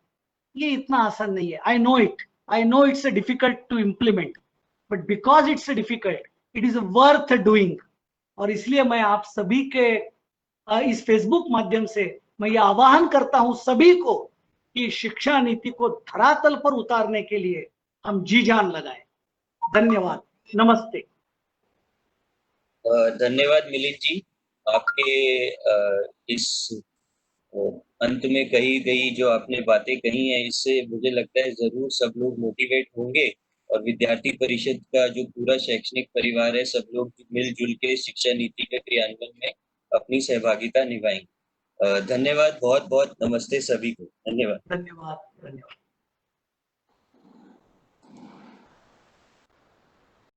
S2: ये इतना आसान नहीं है। I know it's difficult to implement, but because it's difficult it is worth doing. और इसलिए मैं आप सभी के इस फेसबुक माध्यम से मैं ये आह्वान करता हूं सभी को कि शिक्षा नीति को धरातल पर उतारने के लिए हम जी जान लगाएं। धन्यवाद, नमस्ते।
S1: धन्यवाद मिलिंद जी, आपके इस अंत में कही गई जो आपने बातें कही हैं, इससे मुझे लगता है जरूर सब लोग मोटिवेट होंगे और विद्यार्थी परिषद का जो पूरा शैक्षणिक परिवार है, सब लोग मिलजुल के शिक्षा नीति के क्रियान्वयन में अपनी सहभागिता निभाएंगे। धन्यवाद, बहुत बहुत नमस्ते सभी को। धन्यवाद।
S2: धन्यवाद, धन्यवाद।